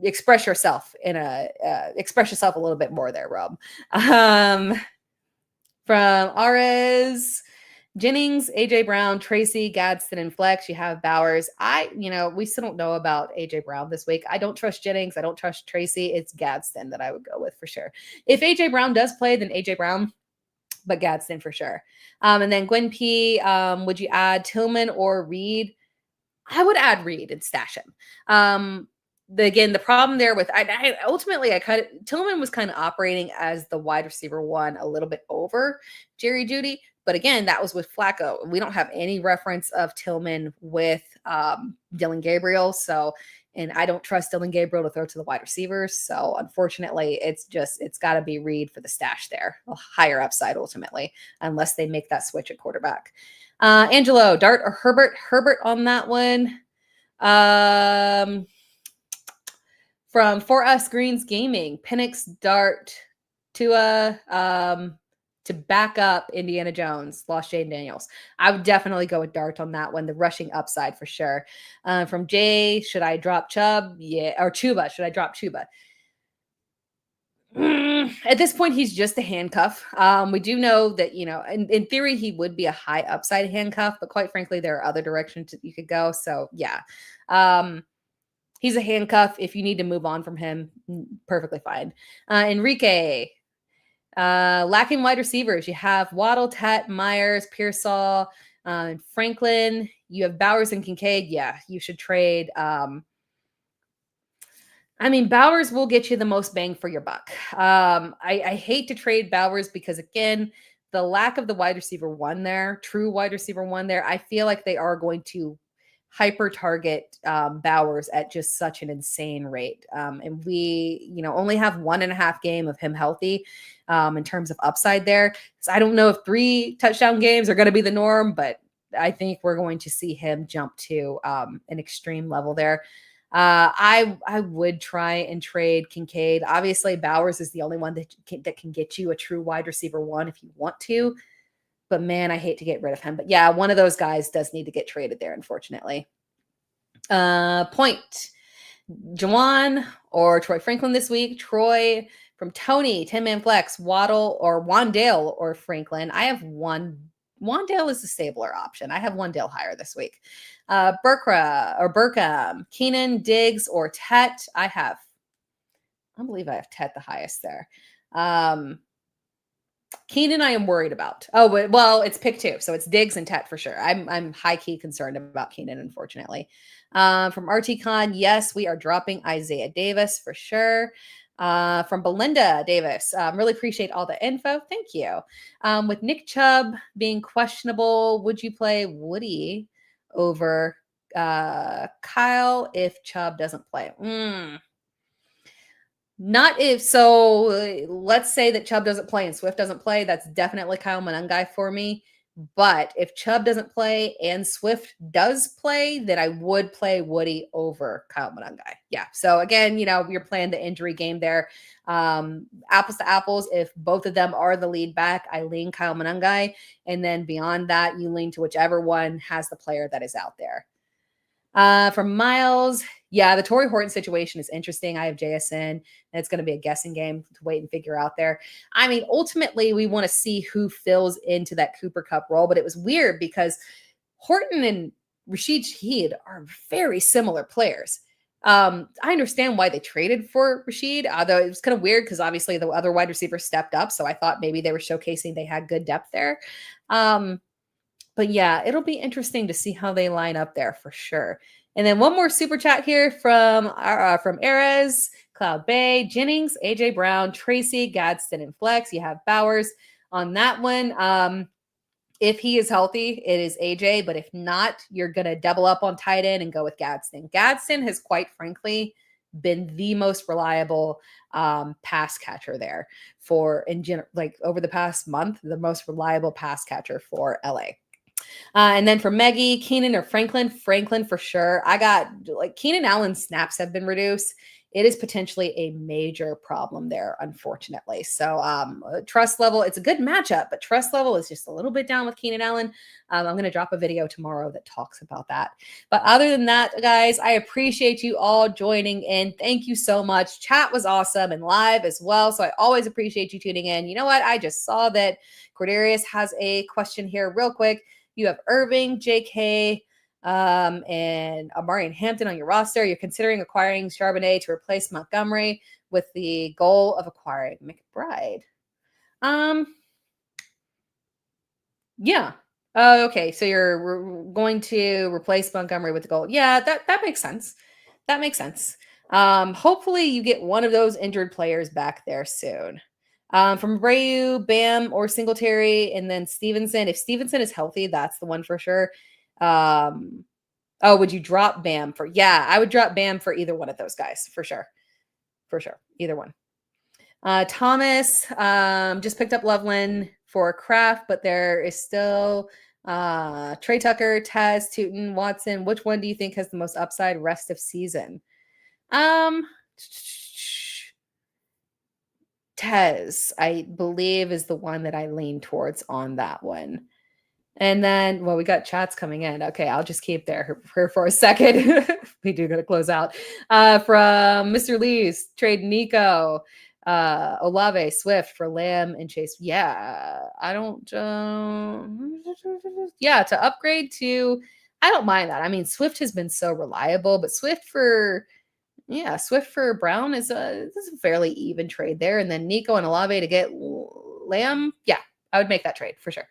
express yourself express yourself a little bit more there, Rob. From Ares, Jennings, AJ Brown, Tracy, Gadsden, and Flex. You have Bowers. We still don't know about AJ Brown this week. I don't trust Jennings. I don't trust Tracy. It's Gadsden that I would go with for sure. If AJ Brown does play, then AJ Brown, but Gadsden for sure. And then Gwen P, would you add Tillman or Reed? I would add Reed and stash him. The problem there with Tillman was kind of operating as the wide receiver 1 a little bit over Jerry Jeudy, but again, that was with Flacco. We don't have any reference of Tillman with Dylan Gabriel, and I don't trust Dylan Gabriel to throw to the wide receivers. So unfortunately, it's got to be Reed for the stash there, a higher upside ultimately, unless they make that switch at quarterback. Angelo, Dart or Herbert? Herbert on that one. From For Us Greens Gaming, Penix, Dart, Tua, to back up Indiana Jones, lost Jane Daniels. I would definitely go with Dart on that one, the rushing upside for sure. From Jay, should I drop Chubb? Yeah, or Chuba, should I drop Chuba? At this point, he's just a handcuff. We do know that, in theory, he would be a high upside handcuff, but quite frankly, there are other directions that you could go. So yeah, he's a handcuff. If you need to move on from him, perfectly fine. Enrique, lacking wide receivers. You have Waddle, Tet, Myers, Pearsall, Franklin. You have Bowers and Kincaid. Yeah, you should trade. Bowers will get you the most bang for your buck. I hate to trade Bowers because, again, the lack of the wide receiver 1 there, true wide receiver 1 there, I feel like they are going to hyper target Bowers at just such an insane rate. And we, only have 1.5 game of him healthy in terms of upside there. So I don't know if 3 touchdown games are going to be the norm, but I think we're going to see him jump to an extreme level there. I would try and trade Kincaid. Obviously, Bowers is the only one that can get you a true wide receiver one if you want to. But man, I hate to get rid of him. But yeah, one of those guys does need to get traded there, unfortunately. Point. Juwan or Troy Franklin this week. Troy from Tony, 10-man flex, Waddle or Wandale or Franklin. I have Wandale is the stabler option. I have Wandale higher this week. Burkra or Burkham, Keenan, Diggs, or Tet. I believe I have Tet the highest there. Keenan, I am worried about. Oh, well, it's pick 2, so it's Diggs and Tet for sure. I'm high key concerned about Keenan, unfortunately. From RT Con, yes, we are dropping Isaiah Davis for sure. From Belinda Davis, really appreciate all the info. Thank you. With Nick Chubb being questionable, would you play Woody over Kyle if Chubb doesn't play? Not if. So let's say that Chubb doesn't play and Swift doesn't play. That's definitely Kyle Monangai for me. But if Chubb doesn't play and Swift does play, then I would play Woody over Kyle Monangai. Yeah. So again, you're playing the injury game there. Apples to apples. If both of them are the lead back, I lean Kyle Monangai. And then beyond that, you lean to whichever one has the player that is out there. From Miles, yeah, the Torrey Horton situation is interesting. I have JSN, and it's going to be a guessing game to wait and figure out there. I mean, ultimately, we want to see who fills into that Cooper Kupp role, but it was weird because Horton and Rashid Shaheed are very similar players. I understand why they traded for Rashid, although it was kind of weird because obviously the other wide receivers stepped up, so I thought maybe they were showcasing they had good depth there. But yeah, it'll be interesting to see how they line up there for sure. And then one more super chat here from Erez, Cloud Bay, Jennings, AJ Brown, Tracy, Gadsden, and Flex. You have Bowers on that one. If he is healthy, it is AJ, but if not, you're going to double up on tight end and go with Gadsden. Gadsden has quite frankly been the most reliable pass catcher there over the past month, the most reliable pass catcher for LA. And then for Maggie, Keenan or Franklin for sure. I got Keenan Allen's snaps have been reduced. It is potentially a major problem there, unfortunately. So trust level, it's a good matchup, but trust level is just a little bit down with Keenan Allen. I'm going to drop a video tomorrow that talks about that. But other than that, guys, I appreciate you all joining in. Thank you so much. Chat was awesome and live as well. So I always appreciate you tuning in. You know what? I just saw that Cordarius has a question here real quick. You have Irving, JK, and Amari and Hampton on your roster. You're considering acquiring Charbonnet to replace Montgomery with the goal of acquiring McBride. Yeah. Okay. So you're going to replace Montgomery with the goal. Yeah, that makes sense. That makes sense. Hopefully you get one of those injured players back there soon. From Brayu, Bam, or Singletary, and then Stevenson. If Stevenson is healthy, that's the one for sure. Would you drop Bam for? Yeah, I would drop Bam for either one of those guys for sure. For sure. Either one. Thomas just picked up Loveland for Kraft, but there is still Trey Tucker, Taz, Tootin, Watson. Which one do you think has the most upside rest of season? Tez, I believe, is the one that I lean towards on that one. And then, we got chats coming in. Okay, I'll just keep there for a second. We do got to close out. From Mr. Lee's, trade Nico, Olave, Swift for Lamb and Chase. Yeah, I don't. To upgrade to, I don't mind that. I mean, Swift has been so reliable, but Swift for Brown is a fairly even trade there. And then Nico and Olave to get Lamb. Yeah, I would make that trade for sure.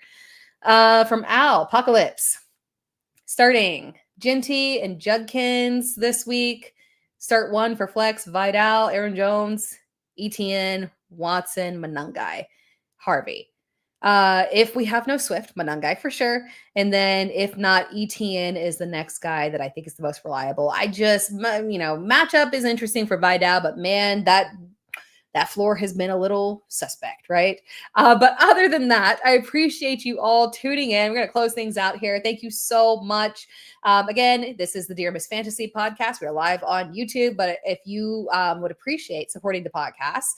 From Al, Apocalypse. Starting Genty and Judkins this week. Start one for Flex, Vidal, Aaron Jones, ETN, Watson, Monangai, Harvey. If we have no Swift, Monangai for sure. And then if not, ETN is the next guy that I think is the most reliable. I just, matchup is interesting for Vidal, but man, that that floor has been a little suspect, right? But other than that, I appreciate you all tuning in. We're going to close things out here. Thank you so much. Again, this is the Dear Miss Fantasy podcast. We're live on YouTube, but if you would appreciate supporting the podcast,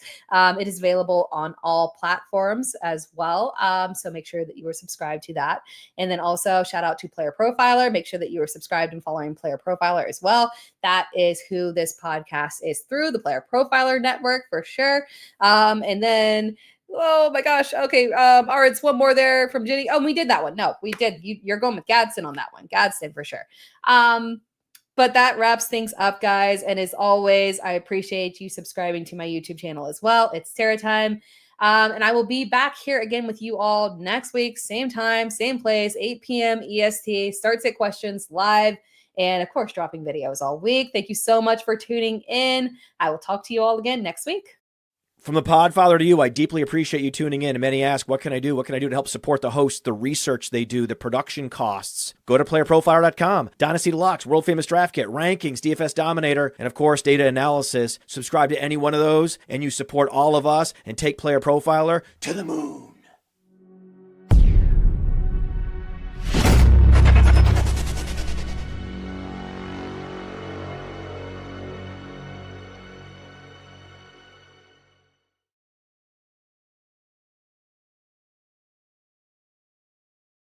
it is available on all platforms as well. So make sure that you are subscribed to that. And then also shout out to Player Profiler. Make sure that you are subscribed and following Player Profiler as well. That is who this podcast is through, the Player Profiler Network for sure. And then, oh my gosh. Okay. All right. It's one more there from Jenny. Oh, we did that one. No, we did. You're going with Gadsden on that one. Gadsden for sure. But that wraps things up, guys. And as always, I appreciate you subscribing to my YouTube channel as well. It's Terra time. And I will be back here again with you all next week. Same time, same place, 8 p.m. EST. Start Sit Questions live. And of course, dropping videos all week. Thank you so much for tuning in. I will talk to you all again next week. From the Podfather to you, I deeply appreciate you tuning in. And many ask, what can I do? What can I do to help support the hosts, the research they do, the production costs? Go to playerprofiler.com, Dynasty Deluxe, World Famous Draft Kit, Rankings, DFS Dominator, and of course, data analysis. Subscribe to any one of those, and you support all of us and take Player Profiler to the moon.